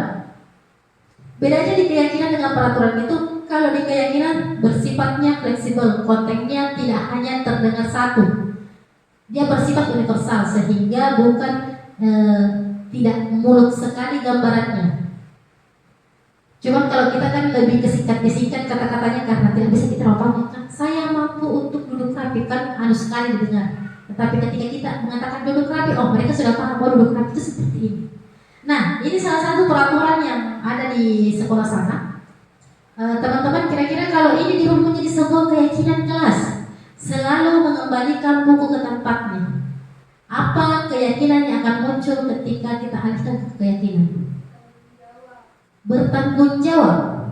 bedanya di keyakinan dengan peraturan itu, kalau di keyakinan bersifatnya fleksibel, konteksnya tidak hanya terdengar satu, dia bersifat universal sehingga bukan tidak muluk sekali gambarannya. Cuma kalau kita kan lebih disingkat kata-katanya karena tidak bisa kita pahamkan. Saya mampu untuk duduk rapi, kan halus sekali didengar. Tetapi ketika kita mengatakan duduk rapi, mereka sudah paham bahwa duduk rapi itu seperti ini. Nah, ini salah satu peraturan yang ada di sekolah sana. Teman-teman, kira-kira kalau ini dirubah menjadi sebuah keyakinan kelas, selalu mengembalikan buku ke tempatnya, apa keyakinan yang akan muncul ketika kita alihkan ke keyakinan? Bertanggung jawab.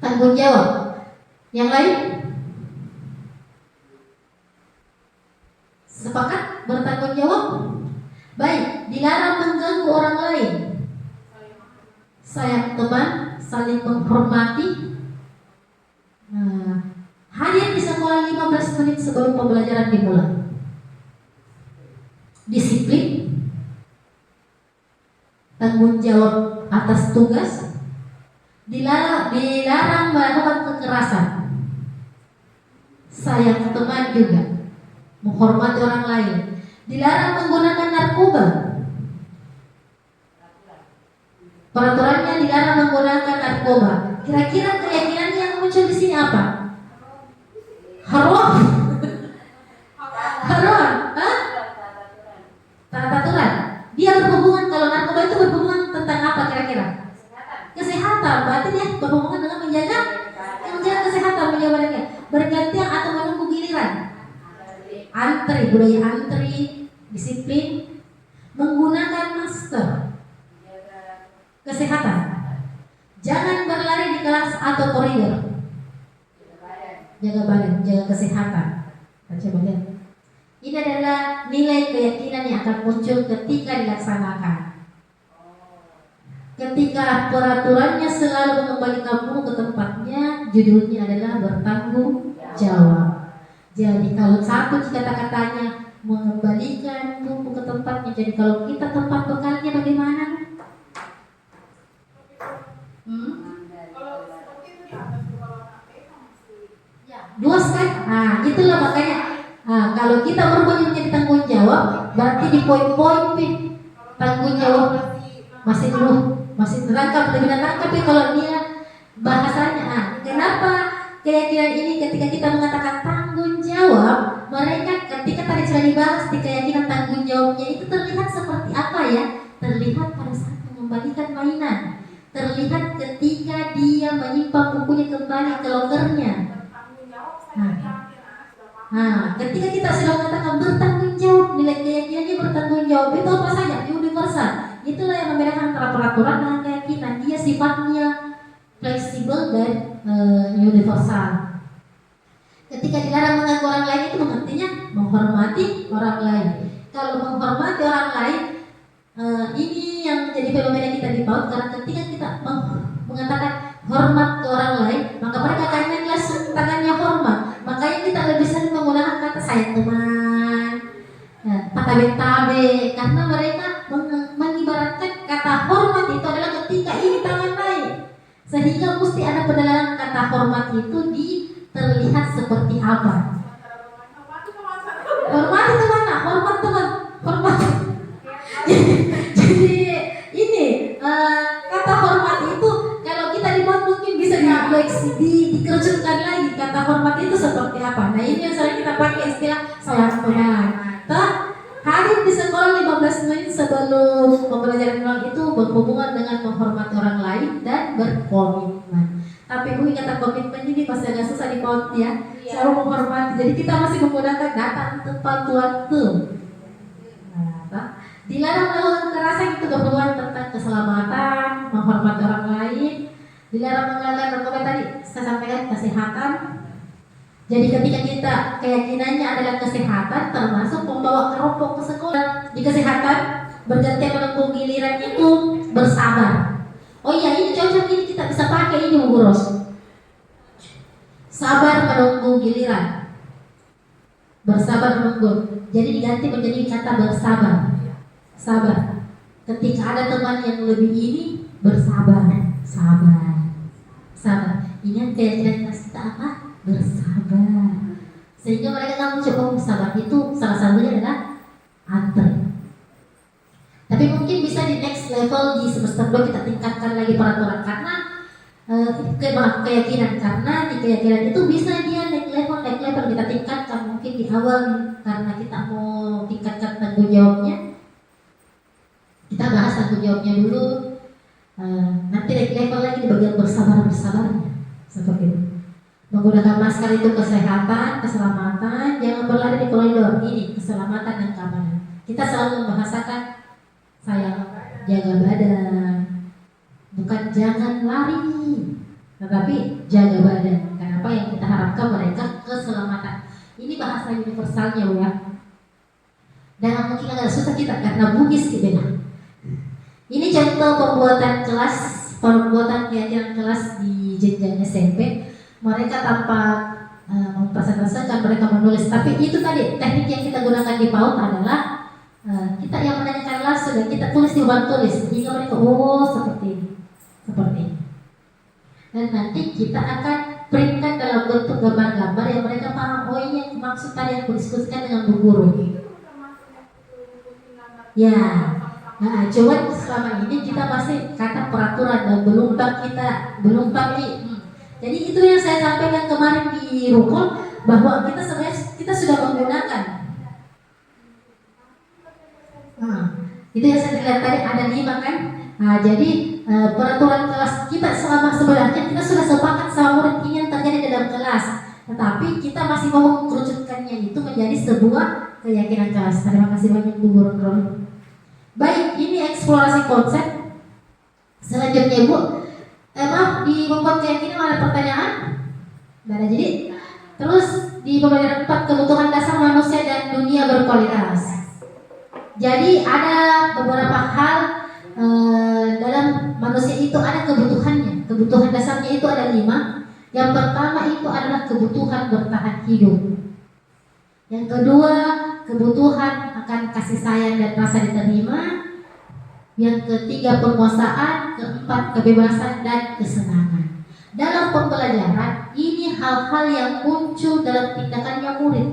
Tanggung jawab. Yang lain? Sepakat bertanggung jawab? Baik, dilarang mengganggu orang lain. Sayang teman, saling menghormati. Hadir di sekolah 15 menit sebelum pembelajaran dimulai. Disiplin. Tanggung jawab atas tugas. Dilarang melakukan kekerasan. Sayang teman juga, menghormati orang lain. Dilarang menggunakan narkoba. Peraturannya dilarang menggunakan narkoba. Kira-kira keyakinan yang muncul di sini apa? Haram. Haram. Tata aturan. Dia berhubungan, kalau narkoba itu berhubungan tentang apa budaya antri, disiplin, menggunakan masker, kesehatan, jangan berlari di kelas atau koridor, jaga badan, jaga kesehatan. Coba lihat. Ini adalah nilai keyakinan yang akan muncul ketika dilaksanakan. Ketika peraturannya selalu mengembalikanmu ke tempatnya, judulnya adalah bertanggung jawab. Jadi kalau satu kata-katanya mengembalikanmu ke tempatnya, jadi kalau kita tempat bekalnya bagaimana? Luas kan? Nah, itulah makanya. Nah, kalau kita berubah menjadi tanggung jawab, berarti di poin-poin tanggung jawab masih terangkap, lebih terangkap. Tapi kalau dia bahasanya, kenapa keyakinan ini ketika kita mengatakan tanggung jawab, mereka ketika tadi sudah dibahas di keyakinan tanggung jawabnya itu terlihat seperti apa ya? Terlihat pada saat mengembalikan mainan, terlihat ketika dia menyimpan bukunya kembali ke lokernya. Ketika kita sudah mengatakan bertanggung jawab, nilai keyakinannya bertanggung jawab itu apa saja? Universal. Itulah yang membedakan antara peraturan dengan keyakinan. Dia sifatnya fleksibel dan universal. Ketika dilarang mengganggu orang lain itu mengertinya menghormati orang lain. Kalau menghormati orang lain, ini yang jadi fenomena kita di PAUD, karena ketika kita mengatakan hormat ke orang lain, maka mereka akan langsung tangannya hormat. Makanya kita lebih sering menggunakan kata sayang teman, patabe-tabe, karena mereka mengibaratkan kata hormat itu adalah ketika ini tangan naik, sehingga mesti ada pendalaman kata hormat itu terlihat seperti apa. Hormat itu mana? Hormat teman, hormat. Jadi ini kata hormat itu kalau kita dibuat mungkin bisa dikerucutkan lagi kata hormat itu seperti apa. Nah ini yang sering kita pakai istilah sayang teman. Hadir di sekolah 15 menit sebelum pembelajaran ulang itu berhubungan dengan menghormati orang lain dan berkomitmen. Tapi Bu, kata komitmen ini pasti agak susah di PAUD ya. Selalu menghormati. Jadi kita masih menggunakan datang tepat waktu. Dilarang melakukan kekerasan itu berhubungan tentang keselamatan, menghormati orang lain. Dilarang menggunakan narkoba tadi saya sampaikan kesehatan. Jadi ketika kita keyakinannya adalah kesehatan, termasuk membawa keropok ke sekolah. Di kesehatan bergantian menunggu giliran itu bersabar. Oh iya, ini cocok, ini kita bisa pakai ini Bu Ros. Sabar menunggu giliran, bersabar menunggu. Jadi diganti menjadi kata bersabar. Sabar. Ketika ada teman yang lebih ini, bersabar, sabar. Ingat keyakinan kita apa? Bersabar. Sehingga mereka akan mencoba bersabar. Itu salah satunya adalah antri. Tapi mungkin bisa di next level di semester 2 kita tingkatkan lagi peraturan, karena keyakinan, karena di keyakinan itu bisa dia naik level kita tingkatkan. Mungkin di awal karena kita mau tingkatkan tanggung jawabnya, kita bahas tanggung jawabnya dulu. Nanti naik level lagi di bagian bersabarnya seperti itu. Menggunakan masker itu kesehatan, keselamatan, jangan berlari di koridor, ini keselamatan dan keamanan. Kita selalu membahasakan sayang jaga badan, bukan jangan lari, tetapi jaga badan. Kenapa? Yang kita harapkan mereka keselamatan. Ini bahasa universalnya Bu ya. Dan mungkin agak susah kita karena Bugis gitu. Ini contoh pembuatan keyakinan kelas di jenjang SMP. Mereka tanpa mempresentasikan, mereka menulis. Tapi itu tadi teknik yang kita gunakan di PAUD adalah kita yang menanyakan langsung dan kita tulis di papan tulis, sehingga mereka seperti ini. Dan nanti kita akan printkan dalam bentuk gambar-gambar yang mereka paham. Oh ini yang maksud tadi yang didiskusikan dengan Bu Guru. Ya. Nah, cuman selama ini kita masih kata peraturan dan belum bagi. Jadi itu yang saya sampaikan kemarin di Rukun, bahwa kita sebenarnya kita sudah menggunakan. Itu yang saya lihat tadi ada 5 kan. Jadi peraturan kelas kita sebenarnya kita sudah sepakat sama murid ini yang terjadi dalam kelas. Tetapi kita masih mau mengerucutkannya itu menjadi sebuah keyakinan kelas. Terima kasih banyak Bu Guru Romi. Baik, ini eksplorasi konsep. Selanjutnya Bu, maaf, di membuat keyakinan ada pertanyaan? Tidak ada. Jadi terus di pembelajaran 4, kebutuhan dasar manusia dan dunia berkualitas. Jadi ada beberapa hal dalam manusia itu ada kebutuhannya. Kebutuhan dasarnya itu ada 5. Yang pertama itu adalah kebutuhan bertahan hidup. Yang kedua, kebutuhan akan kasih sayang dan rasa diterima. Yang ketiga, penguasaan. Keempat, kebebasan dan kesenangan. Dalam pembelajaran, ini hal-hal yang muncul dalam tindakannya murid.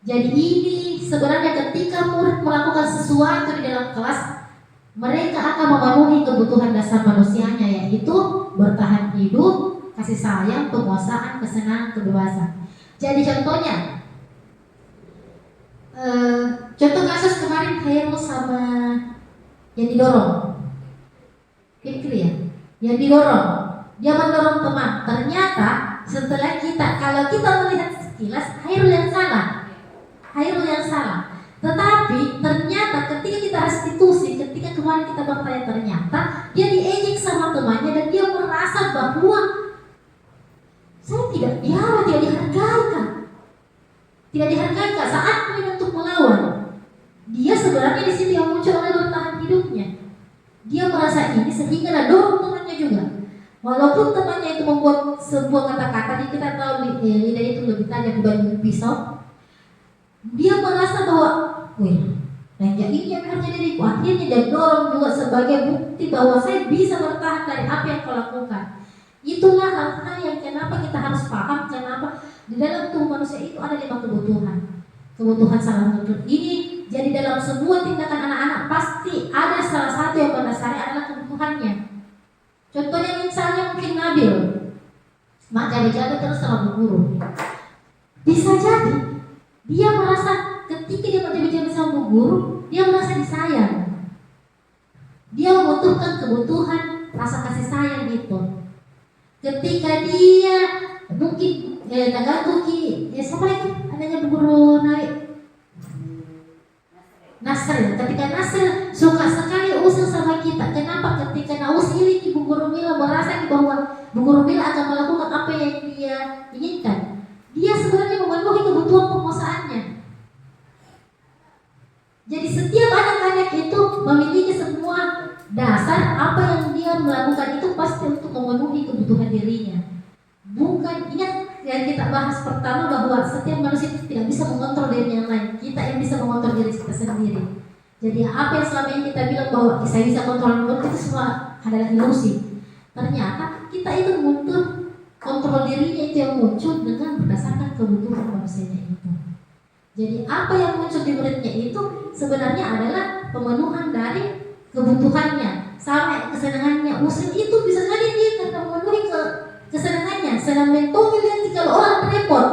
Jadi ini sebenarnya ketika murid melakukan sesuatu di dalam kelas, mereka akan memenuhi kebutuhan dasar manusianya, yaitu bertahan hidup, kasih sayang, penguasaan, kesenangan, kebebasan. Jadi contohnya, contoh kasus kemarin Khairul sama yang didorong, pikir ya, yang didorong, dia mendorong teman. Ternyata setelah kalau kita melihat sekilas, Khairul yang salah. Tetapi ternyata ketika kita restitusi, ketika kemarin kita bertanya, ternyata dia diejek sama temannya dan dia merasa bahwa saya tidak dihargai saat untuk melawan. Dia sebenarnya di situ yang muncul oleh bertahan hidupnya. Dia merasa ini sehingga dorong temannya juga. Walaupun temannya itu membuat sebuah kata-kata, jadi kita tahu lidah itu lebih tajam dibanding pisau. Dia merasa bahwa, ini yang harus jadi diriku. Akhirnya dia dorong juga sebagai bukti bahwa saya bisa bertahan dari apa yang kau lakukan. Itulah hal-hal yang kenapa kita harus paham, kenapa di dalam tubuh manusia itu ada 5 kebutuhan. Kebutuhan salah satu ini, jadi dalam sebuah tindakan anak-anak pasti ada salah satu yang mendasari adalah kebutuhannya. Contohnya misalnya mungkin Nabil, mak jaga-jaga terus sama Bu Guru. Bisa jadi dia merasa ketika dia menjaga-jaga sama Bu Guru, dia merasa disayang. Dia membutuhkan kebutuhan rasa kasih sayang itu. Ketika dia mungkin siapa lagi adanya Bu Guru naik Nasr. Ketika Nasr suka sekali usul sama kita, kenapa? Ketika Naus ini Bu Guru Mila merasa bahwa Bu Guru Mila akan melakukan apa yang dia inginkan, dia sebenarnya memenuhi kebutuhan penguasaannya. Jadi setiap anak-anak itu memiliki semua dasar apa yang dia melakukan itu pasti untuk memenuhi kebutuhan dirinya. Bukan, ingat yang kita bahas pertama bahwa setiap manusia itu tidak bisa mengontrol diri yang lain. Kita yang bisa mengontrol diri kita sendiri. Jadi apa yang selama ini kita bilang bahwa saya bisa kontrol itu semua adalah ilusi. Ternyata kita itu butuh kontrol dirinya itu yang muncul dengan berdasarkan kebutuhan manusianya itu. Jadi apa yang muncul di muridnya itu sebenarnya adalah pemenuhan dari kebutuhannya sampai kesenangannya. Usil itu bisa jadi dia karena memenuhi kesenangannya, sedang mentomi lihat kalau orang repot.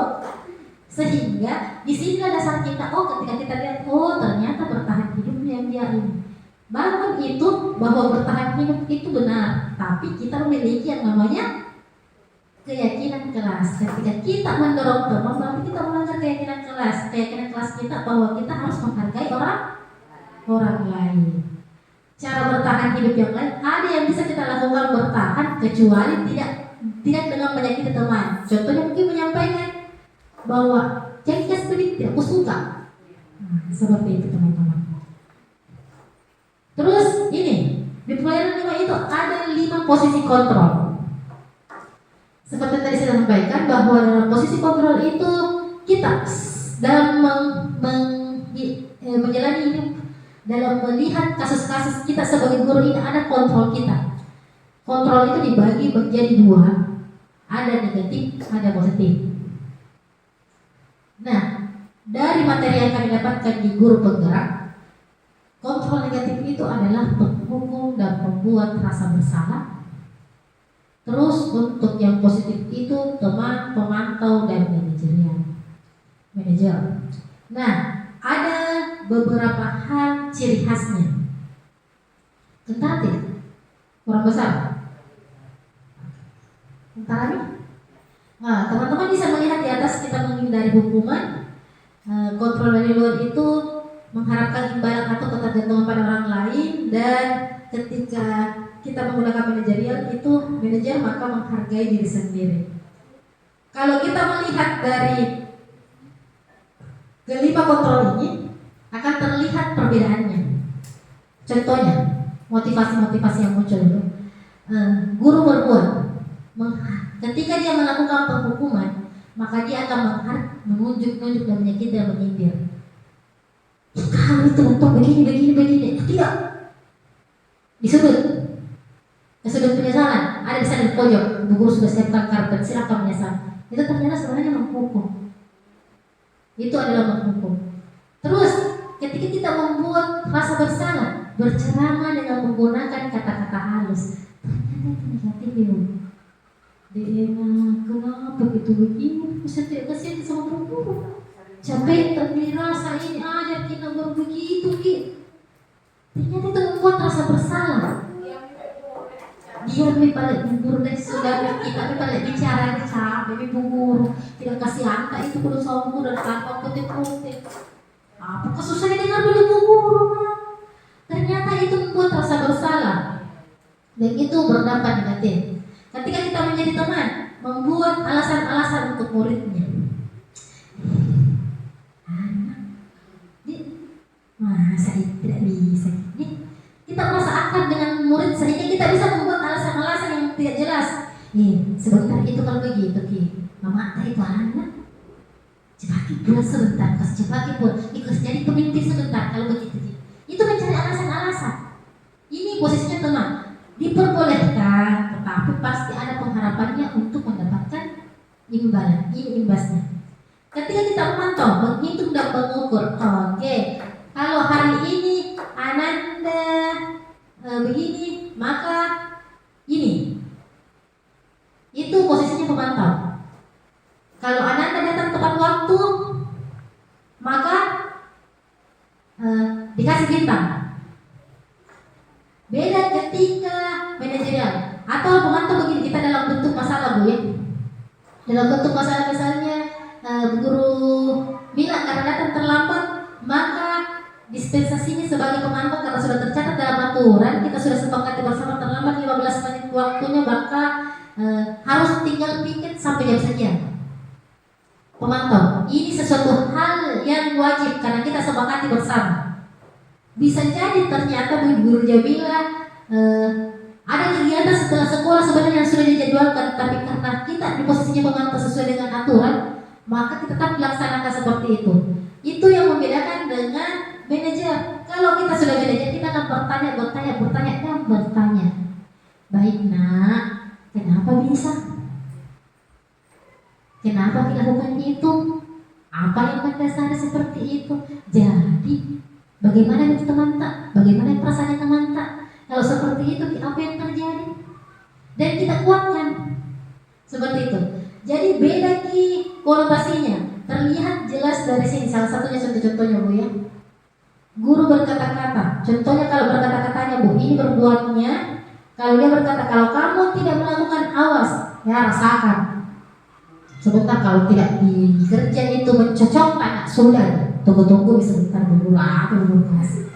Sehingga di sini dasar kita, ketika kita lihat ternyata bertahan hidupnya yang dia ini. Bahkan itu bahwa bertahan hidup itu benar, tapi kita memiliki yang namanya keyakinan kelas. Ketika kita mendorong teman, berarti kita melanggar keyakinan kelas. Keyakinan kelas kita bahwa kita harus menghargai orang lain. Cara bertahan hidup yang lain ada yang bisa kita lakukan bertahan kecuali tidak dengan menyakiti teman. Contohnya mungkin menyampaikan bahwa jangan seperti aku suka. Seperti itu teman-teman. Terus ini di pelajaran 5 itu ada 5 posisi kontrol. Seperti tadi saya sampaikan bahwa dalam posisi kontrol itu kita dalam menjalani hidup, dalam melihat kasus-kasus kita sebagai guru ini ada kontrol kita. Kontrol itu dibagi menjadi 2. Ada negatif, ada positif. Nah, dari materi yang kami dapatkan di guru penggerak, kontrol negatif itu adalah menghukum dan membuat rasa bersalah. Terus untuk yang positif itu teman, pemantau, dan manajer. Nah, ada beberapa hal ciri khasnya. Tentatif, kurang besar. Nah, teman-teman bisa melihat di atas kita menghindari hukuman, Kontrol dari luar itu mengharapkan imbalan atau ketergantungan pada orang lain, dan ketika kita menggunakan manajerial itu manajer maka menghargai diri sendiri. Kalau kita melihat dari kelima kontrol ini akan terlihat perbedaannya. Contohnya motivasi-motivasi yang muncul itu, guru berbuat ketika dia melakukan penghukuman maka dia akan menunjuk-nunjuk dan menyakiti dan menyindir. Kamu itu untuk begini, tidak. Di sudut penyesalan, ada di sana di pojok, bu guru sudah siapkan karpet, silakan menyesal. Itu ternyata sebenarnya menghukum. Itu adalah menghukum. Terus, ketika kita membuat rasa bersalah, berceramah dengan menggunakan kata-kata halus, ternyata itu negatif. Kenapa gitu begini? Bisa tidak kasihan sama bu guru. Capek tapi rasa ini aja kita baru begitu gitu. Ternyata itu membuat rasa bersalah. Dia balik guru dan sudah kita balik bicara capek bu guru. Tidak kasih angka itu perlu sombong dan tanpa putih-putih. Apakah susah dengar dulu bu guru? Ternyata itu membuat rasa bersalah. Dan itu berdampak negatif. Ketika kita menjadi teman, membuat alasan-alasan untuk muridnya. Masa itu tidak bisa. Kita merasa akrab dengan murid sehingga kita bisa membuat alasan-alasan yang tidak jelas. Sebentar itu kalau begitu, mama tak itu anak. Cepaki pula sebentar, cepaki pula. Ikut jadi pemimpin sebentar kalau begitu. Itu mencari alasan-alasan. Ini posisinya teman. Diperbolehkan, tetapi pasti ada pengharapannya untuk mendapatkan imbalan. Ini imbasnya. Ketika kita memantau, menghitung dan mengukur, oke, kalau hari ini Ananda begini, maka ini. Itu posisinya pemantau. Kalau Ananda datang tepat waktu, maka dikasih bintang. Beda ketika manajerial atau pemantau begini, kita dalam bentuk masalah bu ya. Dalam bentuk masalah misalnya guru bilang karena datang terlambat, maka dispensasinya sebagai pemantau karena sudah tercatat dalam aturan, kita sudah sepakati bersama terlambat 15 menit waktunya, maka harus tinggal piket sampai jam sekian. Pemantau, ini sesuatu hal yang wajib karena kita sepakati bersama. Bisa jadi ternyata Bu Guru Jamila ada kegiatan setelah sekolah sebenarnya yang sudah dijadwalkan, tapi karena kita di posisinya pemantau sesuai dengan aturan, maka kita tetap dilaksanakan seperti itu. Itu yang membedakan dengan manajer. Kalau kita sudah manajer, kita akan bertanya. Baik nak, kenapa bisa? Kenapa dilakukan itu? Apa yang mendasari seperti itu? Jadi bagaimana itu teman-teman? Bagaimana perasaannya teman-teman? Kalau seperti itu, apa yang terjadi? Dan kita kuatkan seperti itu. Jadi beda konotasinya. Terlihat jelas dari sini. Salah satunya contohnya bu ya. Guru berkata-kata. Contohnya kalau berkata-katanya bu, ini berbuatnya. Kalau dia berkata, kalau kamu tidak melakukan, awas, ya rasakan. Sebentar kalau tidak dikerja itu mencocokkan, sudah. Tunggu sebentar dulu apa belum kasih.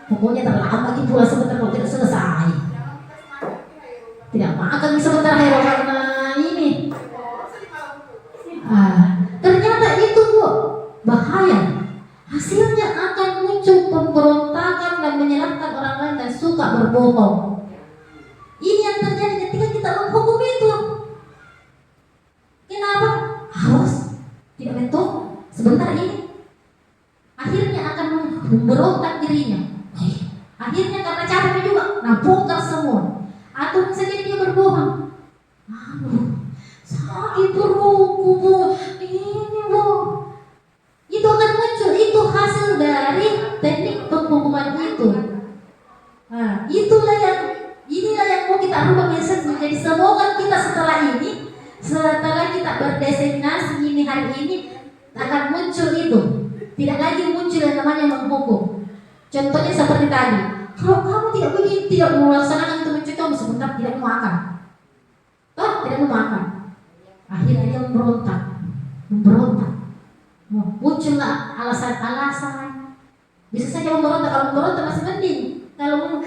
Pokoknya terlambat pula sebentar kalau tidak selesai. Tidak makan sebentar hero karena ini. Ternyata itu bu bahaya. Hasilnya akan muncul pemberontakan dan menyalahkan orang lain dan suka berbohong. Ini yang terjadi ketika kita menghukum itu. Kenapa? Harus tidak betul. Sebentar ini akhirnya akan memberontak dirinya. Akhirnya karena capek juga, bongkar semua. Atau misalnya dia berbohong. Sakit perutku bu, ini bu. Itu akan muncul, itu hasil dari teknik penghukuman itu. Inilah yang mau kita rubah menjadi semoga kita setelah kita berdesignasi ini hari ini akan muncul itu. Tidak lagi muncul yang namanya menghukum. Contohnya seperti tadi, kalau kamu tidak begini, tidak melaksanakan itu mencegah, sebentar tidak mau makan. Tidak mau makan. Akhirnya dia memberontak. Muncullah alasan-alasan. Bisa saja memberontak, kalau memberontak masih mending. Kalau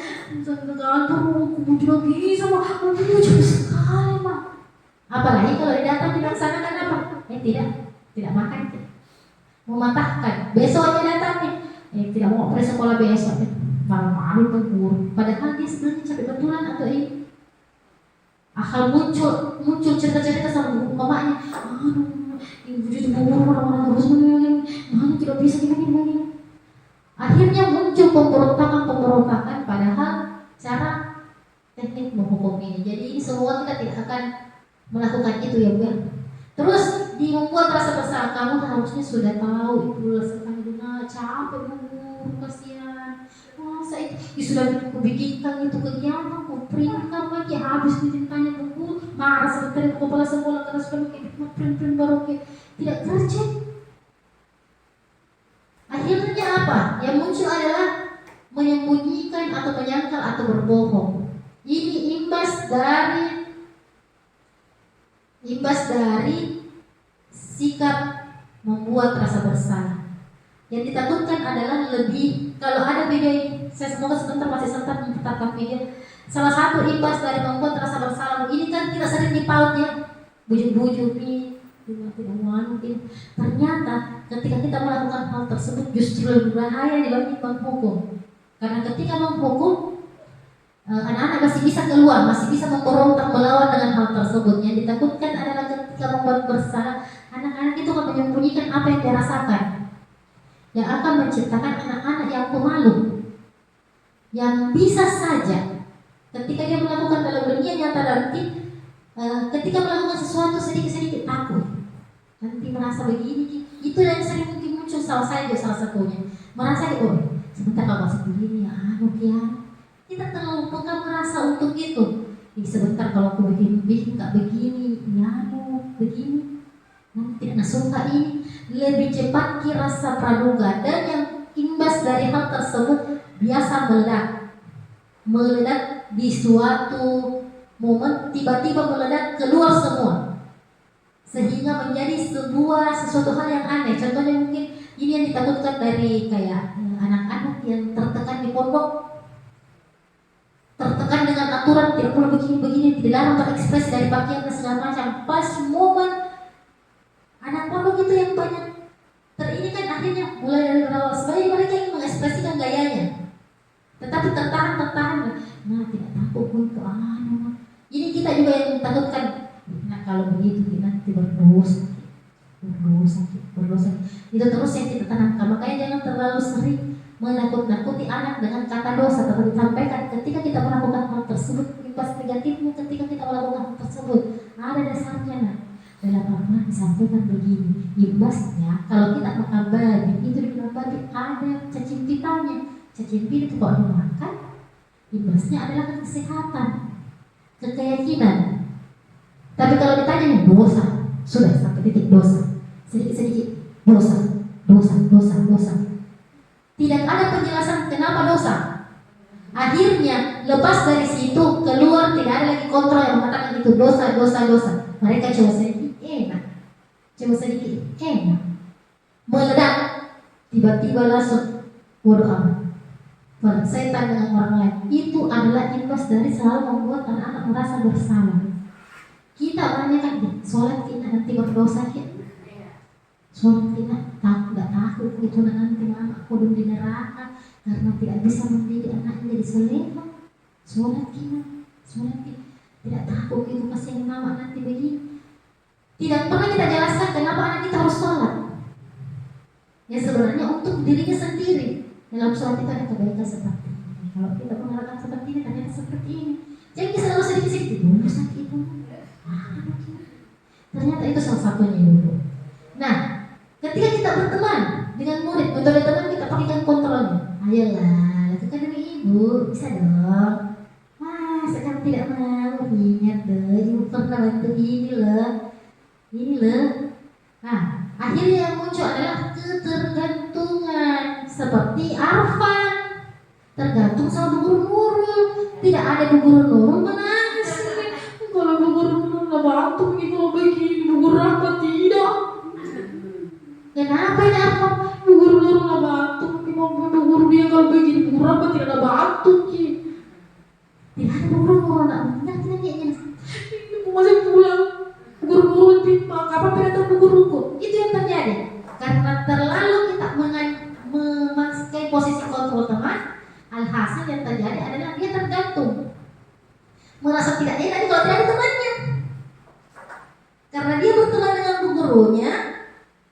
kantor muncul lagi sama muncul sekali mah. Apalagi kalau datang dilaksanakan apa? Tidak makan. Mematahkan. Besoknya datang tidak mau pergi sekolah besok. Malu-malu tegur. Padahal dia sebenarnya capek betulan atau ini. Akal muncul cerita-cerita sama mamanya. Ini jadi orang-orang harus menang. Tidak bisa gini. Akhirnya muncul pemberontakan padahal cara teknik menghukum ini. Jadi ini semua kita tidak akan melakukan itu ya Bu. Terus membuat rasa bersalah. Kamu harusnya sudah tahu itu sekali benar capek Bu, kasihan. Masa itu sudah kubikinkan itu kegiatan, kuprintkan lagi habis ditanya buku, marah sebentar kepala sekolah karena sudah print baru tidak kerja. Akhirnya apa? Yang muncul adalah menyembunyikan atau menyangkal atau berbohong. Ini imbas dari sikap membuat rasa bersalah. Yang ditakutkan adalah lebih, kalau ada video ini, saya semoga sebentar masih sempat mencetakkan video. Salah satu imbas dari membuat rasa bersalah ini kan kita sering dipaut ya, bujuk-bujuk nih, tidak mungkin. Ternyata ketika kita melakukan hal tersebut justru lebih bahaya dibanding menghukum. Karena ketika menghukum, anak-anak masih bisa keluar, masih bisa memberontak melawan dengan hal tersebut. Yang ditakutkan adalah ketika membuat bersalah, anak-anak itu akan menyembunyikan apa yang dia rasakan, yang akan menciptakan anak-anak yang pemalu, yang bisa saja ketika dia melakukan dalam dunia nyata nanti, ketika melakukan sesuatu sedikit-sedikit takut, nanti merasa begini. Itu yang sering mungkin muncul salah satunya merasa sebentar kalau masih begini kita terlalu peka merasa untuk itu. Sebentar kalau aku begini nggak begini, begini nanti tidak suka ini. Lebih cepat rasa praduga, dan yang imbas dari hal tersebut biasa meledak di suatu momen, tiba-tiba meledak keluar semua, sehingga menjadi sesuatu hal yang aneh. Contohnya mungkin ini yang ditakutkan dari kayak anak-anak yang tertekan di pondok, tertekan dengan aturan tidak boleh begini, dilarang berekspresi dari pakaian dan segala macam. Pas momen anak pondok itu yang banyak ini kan akhirnya mulai dari berawal sebagai mereka ingin mengekspresikan gayanya, tetapi tertahan. Tidak takut untuk ini kita juga yang takutkan. Kalau begitu nanti berdosa. Itu terus yang kita tanamkan. Makanya jangan terlalu sering menakut-nakuti anak dengan kata dosa. Tapi disampaikan ketika kita melakukan hal tersebut, imbas negatifnya ketika kita melakukan hal tersebut ada dasarnya. Dalam Al-Quran disampaikan begini, imbasnya kalau kita makan babi, itu di dalam babi ada cacimpitannya. Cacimpit itu kalau dimakan, imbasnya adalah kesehatan, keyakinan. Tapi kalau ditanya dosa, sudah sampai titik dosa, sedikit-sedikit dosa. Tidak ada penjelasan kenapa dosa. Akhirnya lepas dari situ keluar, tidak ada lagi kontrol yang mengatakan itu dosa. Mereka coba sedikit enak, meledak, tiba-tiba langsung bodoh amat, setan dengan orang lain. Itu adalah imbas dari selalu membuat anak-anak merasa bersalah. Kita tanyakan, sholat kita nanti berdosa kita. Sholat kita nggak takut itu nanti mama kodum di neraka karena tidak bisa mendidik anaknya jadi soleha. Sholat kita tidak takut itu kasihan mama nanti begini. Tidak pernah kita jelaskan kenapa anak kita harus sholat. Ya sebenarnya untuk dirinya sendiri. Dalam sholat itu ada kebaikan seperti ini. Kalau kita mengarahkan seperti ini, ternyata seperti ini. Jadi selalu sedikit-sedikit sakit itu. Ternyata itu salah satunya dulu. Nah, ketika kita berteman dengan murid, metode teman kita pakaikan kontrolnya. Ayolah, lakukan demi ibu, bisa dong. Sekarang tidak mau, ingat deh, ibu pernah bantu ini loh. Nah, akhirnya yang muncul adalah ketergantungan seperti Arfan tergantung sama Bu Guru Nurul. Tidak ada Bu Guru Nurul menangis. Kalau Bu Guru Nurul batuk gitu begini, Bu Guru apa tidak? Dan Kenapa ini apa? Bu guru nggak batuk. Bu guru dia kalau begini bu guru apa tidak ada batuk ki? Tidak ada bu guru nggak banyak nanya. Ibu masih pulang. Bu guru kapan datang bu guruku? Itu yang terjadi karena terlalu kita memakai posisi kontrol teman. Alhasil yang terjadi adalah dia tergantung, merasa tidak enak kalau tidak ada temannya. Karena dia berteman dengan bu gurunya,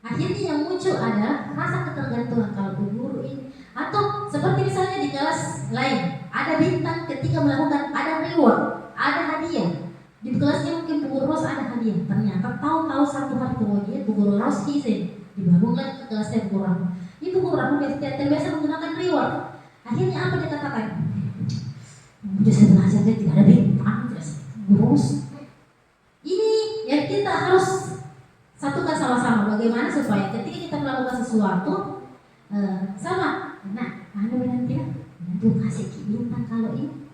akhirnya yang muncul adalah rasa ketergantungan kalau bu guru ini. Atau seperti misalnya di kelas lain, ada bintang ketika melakukan, ada reward, ada hadiah. Di kelasnya mungkin bu guru Ros ada hadiah. Ternyata tahu-tahu satu hari kemudian bu guru Ros izin dibangunkan ke kelasnya bu guru Rahma. Ini bu guru Rahma biasa menggunakan reward. Akhirnya apa dia katakan? Udah saya belajar dia tidak ada bintang, terus ini yang kita harus satukan sama-sama. Bagaimana supaya ketika kita melakukan sesuatu sama. Nah, nanti tuh kasih bintang kalau ini.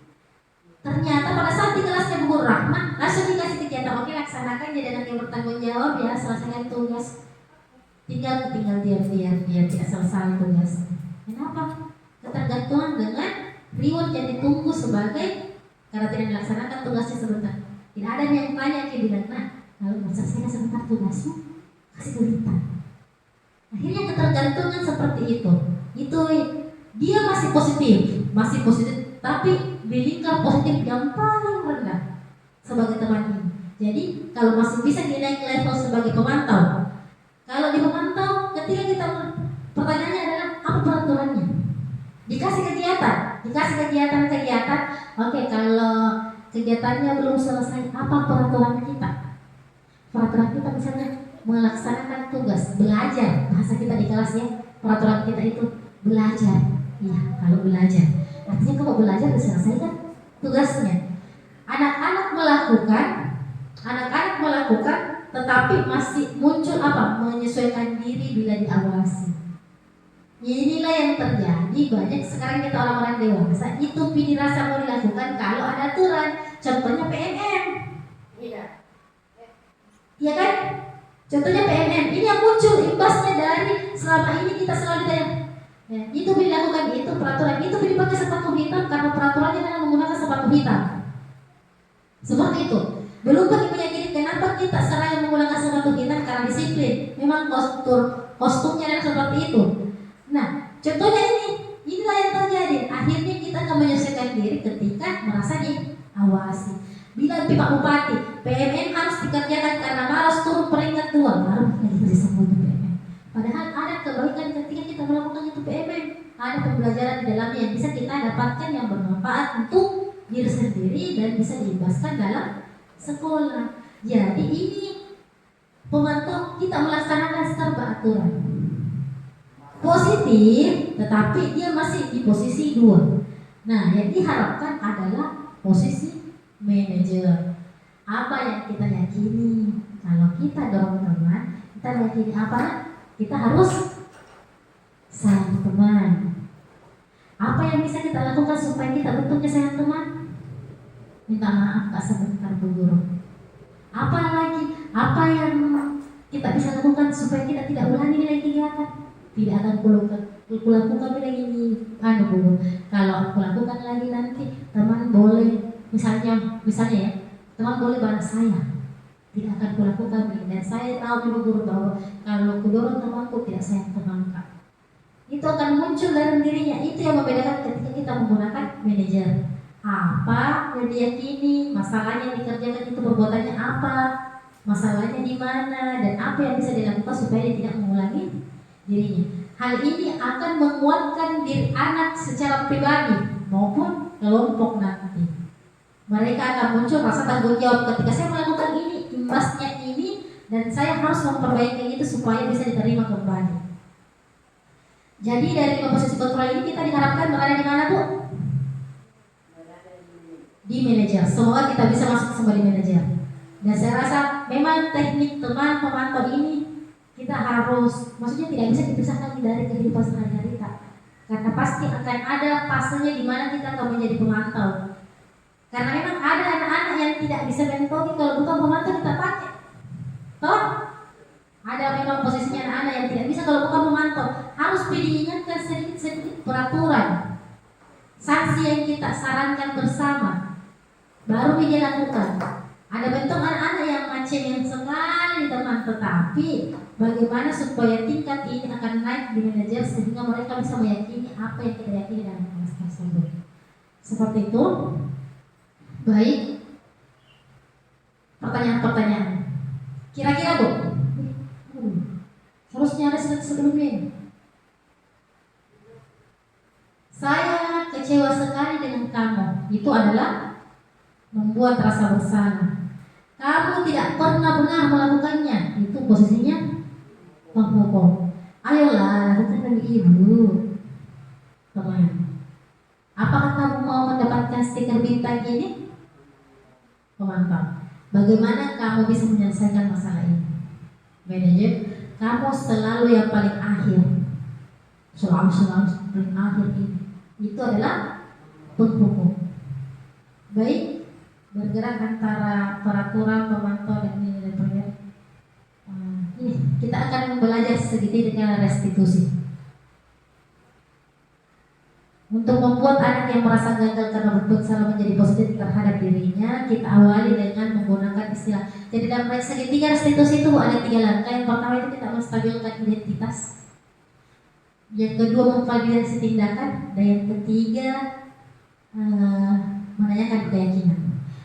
Ternyata pada saat di kelasnya Bu Rahma langsung dikasih kegiatan, oke laksanakan jadi anak yang bertanggung jawab ya, selesaikan tugas. Tinggal diam tidak selesai tugas. Kenapa? Ketergantungan dengan reward yang ditunggu sebagai karena tidak dilaksanakan tugasnya sebentar. Tidak ada yang tanya ke bilang, nah kalau selesaikan sebentar tugasmu kasih bintang. Akhirnya ketergantungan seperti itu dia masih positif, tapi di lingkar positif yang paling rendah sebagai teman ini. Jadi kalau masih bisa dinaik level sebagai pemantau, kalau di pemantau ketika kita pertanyaannya adalah apa peraturannya? Dikasih kegiatan, oke kalau kegiatannya belum selesai, apa peraturan kita? Peraturan kita misalnya melaksanakan tugas, belajar, bahasa kita di kelas ya, peraturan kita itu belajar. Iya, kalau belajar, artinya kalau belajar diselesaikan tugasnya. Anak-anak melakukan, tetapi masih muncul apa? Menyesuaikan diri bila diawasi. Inilah yang terjadi banyak sekarang kita orang-orang dewasa itu pilih rasa mau dilakukan kalau ada aturan. Contohnya PMM, iya kan? Contohnya PMM ini yang muncul imbasnya dari selama ini kita selalu ditanya, ya, itu dilakukan itu peraturan itu dipakai sepatu hitam karena peraturannya adalah menggunakan sepatu hitam. Seperti itu. Belum lagi penyakit kenapa kita seraya menggunakan sepatu hitam karena disiplin. Memang kostumnya adalah seperti itu. Nah, contohnya inilah yang terjadi. Akhirnya kita akan menyesuaikan diri ketika merasa diawasi. Bila Pak Bupati, PMN harus dikerjakan karena harus turun peringkat 2, baru kita disebut PMN. Padahal ada kebaikan ketika kita melakukan itu PMN. Ada pembelajaran di dalamnya yang bisa kita dapatkan yang bermanfaat untuk diri sendiri dan bisa diimbaskan dalam sekolah. Jadi ini pemantau kita melaksanakan serba aturan. Positif, tetapi dia masih di posisi 2. Nah, yang diharapkan adalah posisi manajer. Apa yang kita yakini? Kalau kita dorong teman, kita yakini apa? Kita harus sayang teman. Apa yang bisa kita lakukan supaya kita bentuknya sayang teman? Minta maaf Kak sebentar Bu Guru. Apa lagi? Apa yang kita bisa lakukan supaya kita tidak ulangi nilai kegiatan? Tidak akan kulakukan lagi ini Bu. Kalau aku lakukan lagi nanti teman boleh misalnya ya teman boleh balas saya, tidak akan kulakukan ini. Dan saya tahu Bu Guru bahwa kalau kudorong temanku tidak sayang teman Kak, itu akan muncul dalam dirinya. Itu yang membedakan ketika kita menggunakan manajer. Apa yang diyakini, masalahnya yang dikerjakan itu perbuatannya apa, masalahnya di mana, dan apa yang bisa dilakukan supaya dia tidak mengulangi dirinya. Hal ini akan menguatkan diri anak secara pribadi maupun kelompok nanti. Mereka akan muncul rasa tanggung jawab ketika saya melakukan ini, imbasnya ini, dan saya harus memperbaiki itu supaya bisa diterima kembali. Jadi dari posisi kontrol ini kita diharapkan berada di mana Bu? Di manajer. Semoga kita bisa masuk semua di manajer. Dan saya rasa memang teknik teman pemantau ini kita harus, maksudnya tidak bisa dipisahkan dari kehidupan sehari-hari kita. Karena pasti akan ada fasenya di mana kita akan menjadi pemantau. Karena memang ada anak-anak yang tidak bisa mentoring kalau bukan pemantau kita pakai. Toh? Ada memang posisinya anak-anak yang tidak bisa kalau bukan memantau, harus diingatkan sedikit-sedikit peraturan, sanksi yang kita sarankan bersama, baru dia lakukan. Ada bentuk anak-anak yang macam sekali teman, tetapi bagaimana supaya tingkat ini akan naik di manajer sehingga mereka bisa meyakini apa yang kita yakini dalam kelas tersebut. Seperti itu. Baik. Pertanyaan-pertanyaan. Kira-kira Bu, harusnya ada sebelumnya ini. Saya kecewa sekali dengan kamu. Itu adalah membuat rasa bersalah. Kamu tidak pernah benar melakukannya. Itu posisinya penghukum. Ayolah, lakukan demi ibu. Teman, apakah kamu mau mendapatkan stiker bintang ini? Pemantau. Bagaimana kamu bisa menyelesaikan masalah ini? Manajer, kamu selalu yang paling akhir. Selalu paling akhir ini. Itu adalah penghukum. Baik, bergerak antara peraturan, pemantau dan nilai proyek. Ini kita akan belajar sedikit dengan restitusi. Untuk membuat anak yang merasa gagal karena berbuat salah menjadi positif terhadap dirinya, kita awali dengan menggunakan istilah. Jadi dalam segitiga restitusi itu ada 3 langkah. Yang pertama itu kita menstabilkan identitas. Yang kedua memvalidasi tindakan, dan yang ketiga menanyakan keyakinan.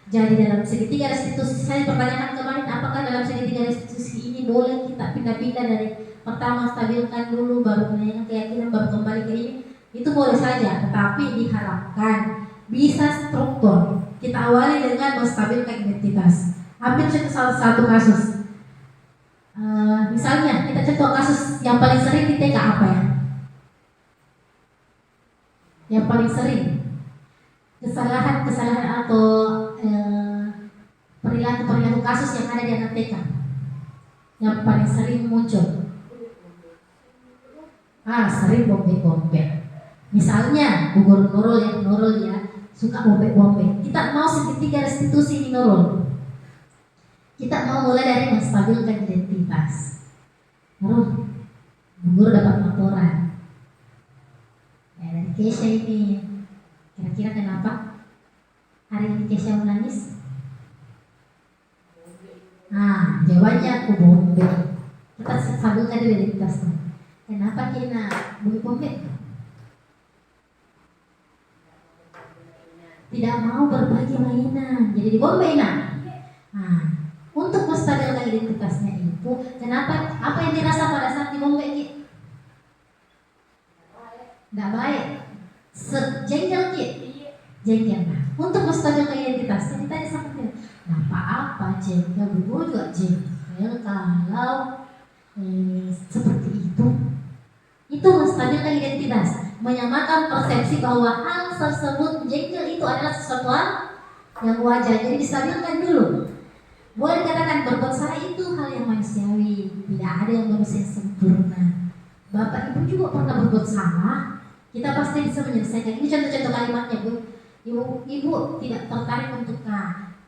Jadi dalam segitiga restitusi, saya pertanyakan kemarin, apakah dalam segitiga restitusi ini boleh kita pindah-pindah dari pertama stabilkan dulu, baru menanyakan keyakinan, baru kembali ke ini? Itu boleh saja, tetapi diharapkan bisa struktur. Kita awali dengan menstabilkan identitas. Ambil salah satu kasus. Misalnya kita contoh kasus yang paling sering di TK apa ya? Yang paling sering kesalahan atau perilaku kasus yang ada di anak TK yang paling sering muncul. Sering bombek-bombek. Misalnya Bu Guru Nurul ya suka bombek-bombek. Kita mau segitiga restitusi ini Nurul. Kita mau mulai dari menstabilkan identitas. Nurul, Bu Guru dapat laporan dari Kesha ini. Kira-kira kenapa hari ini Kesha menangis? Jawabannya aku bombek. Kita stabilkan identitasnya. Kenapa Kina bombek? Tidak mau berbagi mainan, jadi dibombek. Untuk menstabilkan identitasnya itu, kenapa? Apa yang dirasa pada saat dibombek? Tidak baik. Jengkel jengkel. Untuk menstabilkan identitasnya, kita sama dia. Apa jengkel? Bu juga jengkel kalau seperti itu. Itu menstabilkan identitas, menyamakan persepsi bahwa hal tersebut jengkel itu adalah sesuatu yang wajar. Jadi distabilkan dulu. Boleh dikatakan berbuat salah itu hal yang manusiawi. Tidak ada yang manusia sempurna. Bapak Ibu juga pernah berbuat salah. Kita pasti bisa menyelesaikan. Ini contoh-contoh kalimatnya Bu. Ibu tidak tertarik untuk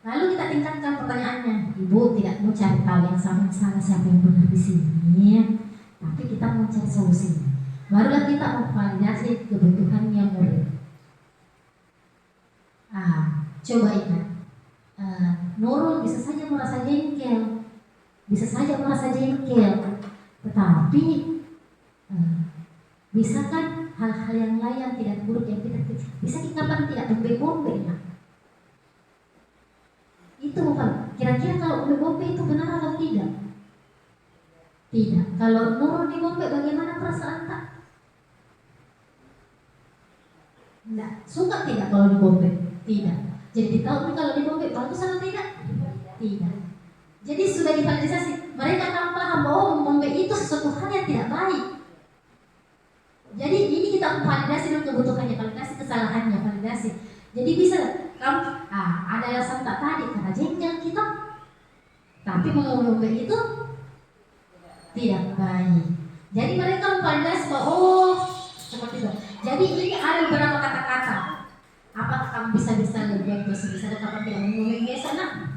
lalu kita tingkatkan pertanyaannya. Ibu tidak mau cari tahu yang salah siapa yang benar di sini, tapi kita mau cari solusinya. Barulah kita memvalidasi kebutuhannya murid. Coba ingat, Nurul bisa saja merasa jengkel, tetapi bisa kan hal-hal yang lain yang tidak buruk yang kita bisa kita tidak bombek-bombek ya? Itu bukan. Kira-kira kalau bombek itu benar atau tidak? Tidak. Kalau Nurul dibombek bagaimana perasaan tak? Tidak. Suka tidak kalau dibombek? Tidak. Jadi tahu kalau dibombek bagus atau tidak? Tidak. Jadi sudah divalidasi. Mereka akan paham bahwa membombek itu sesuatu hal yang tidak baik. Jadi ini kita validasi dulu kebutuhannya, validasi kesalahannya, validasi. Jadi bisa kamu ada alasan tak tadi karena jengkel kita, tapi membombek itu tidak baik. Jadi mereka memvalidasi bahwa seperti itu. Jadi ini ada beberapa kata-kata. Apakah kamu bisa lebih bisa kapan tidak membombek sana?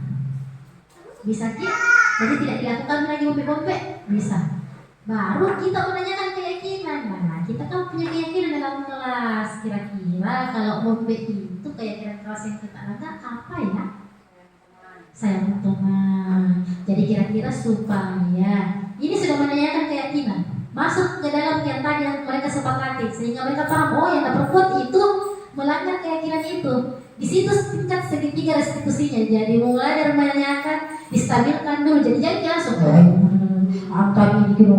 Bisa tidak. Jadi tidak dilakukan lagi bombek-bombek. Bisa. Baru kita menanyakan keyakinan. Nah, kita kan punya keyakinan dalam kelas. Kira-kira kalau Mombe itu keyakinan kelas yang kita ada apa ya? Sayang teman. Jadi kira-kira supaya ini sudah menanyakan keyakinan, masuk ke dalam yang tadi yang mereka sepakati, sehingga mereka paham, oh yang berbuat itu melanggar keyakinan itu. Di situ tingkat segitiga restitusinya. Jadi mulai dari menanyakan, distabilkan dulu. Jadi jangan langsung apa ini gitu,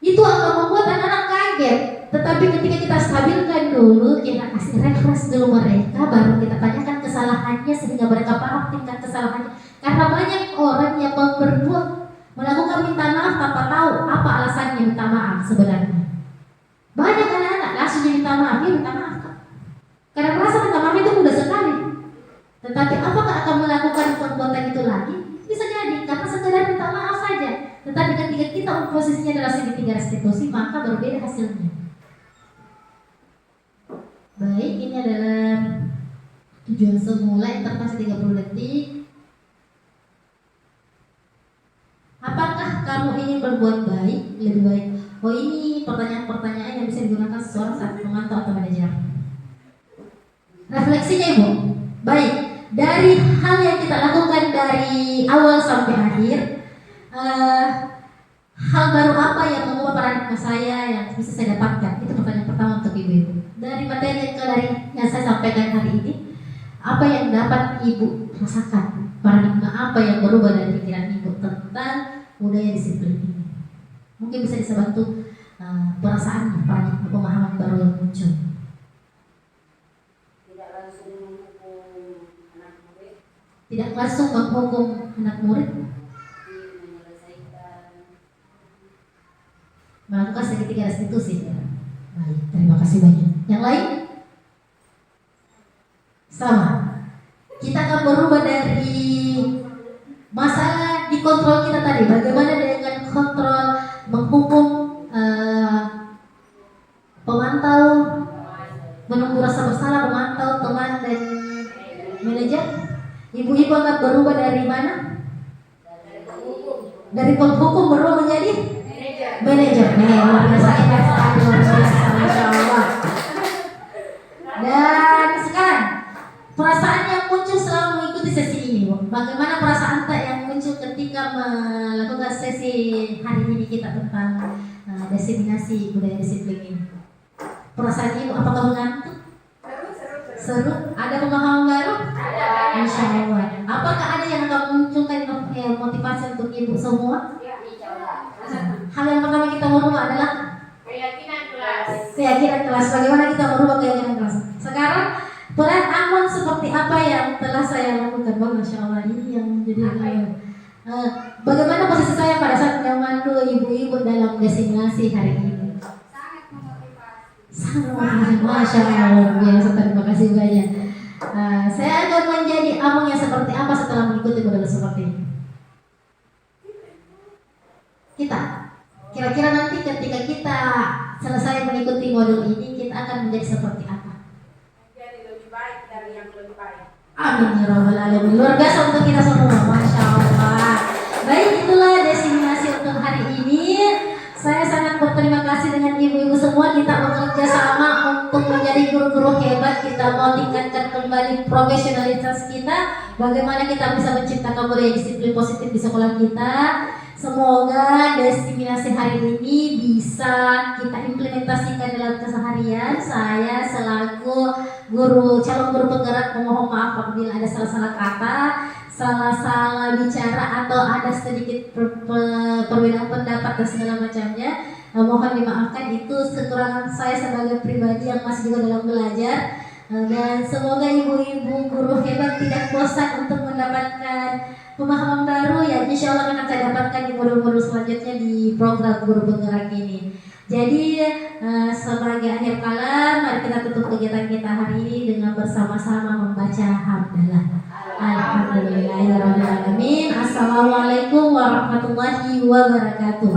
itu akan membuat anak-anak kaget. Tetapi ketika kita stabilkan dulu, kita kasih referensi dulu mereka, baru kita tanyakan kesalahannya sehingga mereka paham tingkat kesalahannya. Karena banyak orang yang berbuat melakukan minta maaf tanpa tahu apa alasannya minta maaf sebenarnya. Banyak anak-anak langsung minta maaf, dia minta maaf Kak. Karena merasa minta maaf itu mudah sekali. Tetapi apakah akan melakukan perbuatan itu lagi? Bisa jadi karena sekedar minta maaf saja. Tetapi ketika kita posisinya adalah segitiga restitusi, maka berbeda hasilnya. Baik, ini adalah tujuan semula, intervensi 30 detik. Apakah kamu ingin berbuat baik, lebih baik? Oh, ini pertanyaan-pertanyaan yang bisa digunakan seseorang saat memantau atau manajer. Refleksinya Ibu. Baik, dari hal yang kita lakukan dari awal sampai akhir, hal baru apa yang mengubah paradigma saya yang bisa saya dapatkan? Itu pertanyaan pertama untuk Ibu-Ibu. Dari materi yang saya sampaikan hari ini, apa yang dapat Ibu rasakan? Paradigma apa yang berubah dari pikiran Ibu tentang budaya disiplin ini? Mungkin bisa bantu perasaannya, pemahaman baru yang muncul. Tidak langsung menghukum anak murid, melakukan segitiga restitusi. Baik, terima kasih banyak. Yang lain? Sama. Kita akan berubah dari masalah dikontrol kita tadi. Bagaimana dengan kontrol menghukum pemantau, menunggu rasa bersalah pemantau, teman dan manajer. Ibu-ibu akan berubah dari mana? Dari penghukum berubah menjadi manajer. Luar biasa, Masya Allah. Dan sekarang perasaan yang muncul selama mengikuti sesi ini, bagaimana perasaan yang muncul ketika melakukan sesi hari ini kita tentang diseminasi budaya disiplin ini? Perasaan Ibu apakah mengantuk? Seru? Ada pemahaman baru? Insya Allah. Apakah ada yang akan munculkan motivasi untuk Ibu semua? Hal yang pertama kita merubah adalah keyakinan kelas. Bagaimana kita merubah keyakinan kelas? Sekarang peran aman seperti apa yang telah saya lakukan? Masya Allah, ini yang menjadi bagaimana posisi saya pada saat memandu ibu-ibu dalam diseminasi hari ini? Sangat Masya Allah, biasa. Terima kasih banyak. Saya akan menjadi abang yang seperti apa setelah mengikuti model seperti ini? Kita kira-kira nanti ketika kita selesai mengikuti modul ini, kita akan menjadi seperti apa? Jadi lebih baik dari yang lebih baik. Amin ya rabbal alamin. Luar biasa untuk kita semua, Masya Allah. Baik, itulah diseminasi untuk hari ini. Saya sangat berterima kasih dengan ibu-ibu semua. Kita bekerja sama untuk menjadi guru-guru hebat. Kita mau tingkatkan kembali profesionalitas kita. Bagaimana kita bisa menciptakan budaya disiplin positif di sekolah kita. Semoga diseminasi hari ini bisa kita implementasikan dalam keseharian. Saya selaku calon guru penggerak memohon maaf apabila ada salah-salah kata, salah-salah bicara atau ada sedikit perbedaan pendapat dan segala macamnya. Mohon dimaafkan, itu kekurangan saya sebagai pribadi yang masih juga dalam belajar. Dan semoga ibu-ibu guru hebat tidak bosan untuk mendapatkan pemahaman baru yang insya Allah akan saya dapatkan di modul-modul selanjutnya di program guru penggerak ini. Jadi sebagai akhir kalam, mari kita tutup kegiatan kita hari ini dengan bersama-sama membaca hamdalah. Alhamdulillahirrahmanirrahim. Assalamualaikum warahmatullahi wabarakatuh.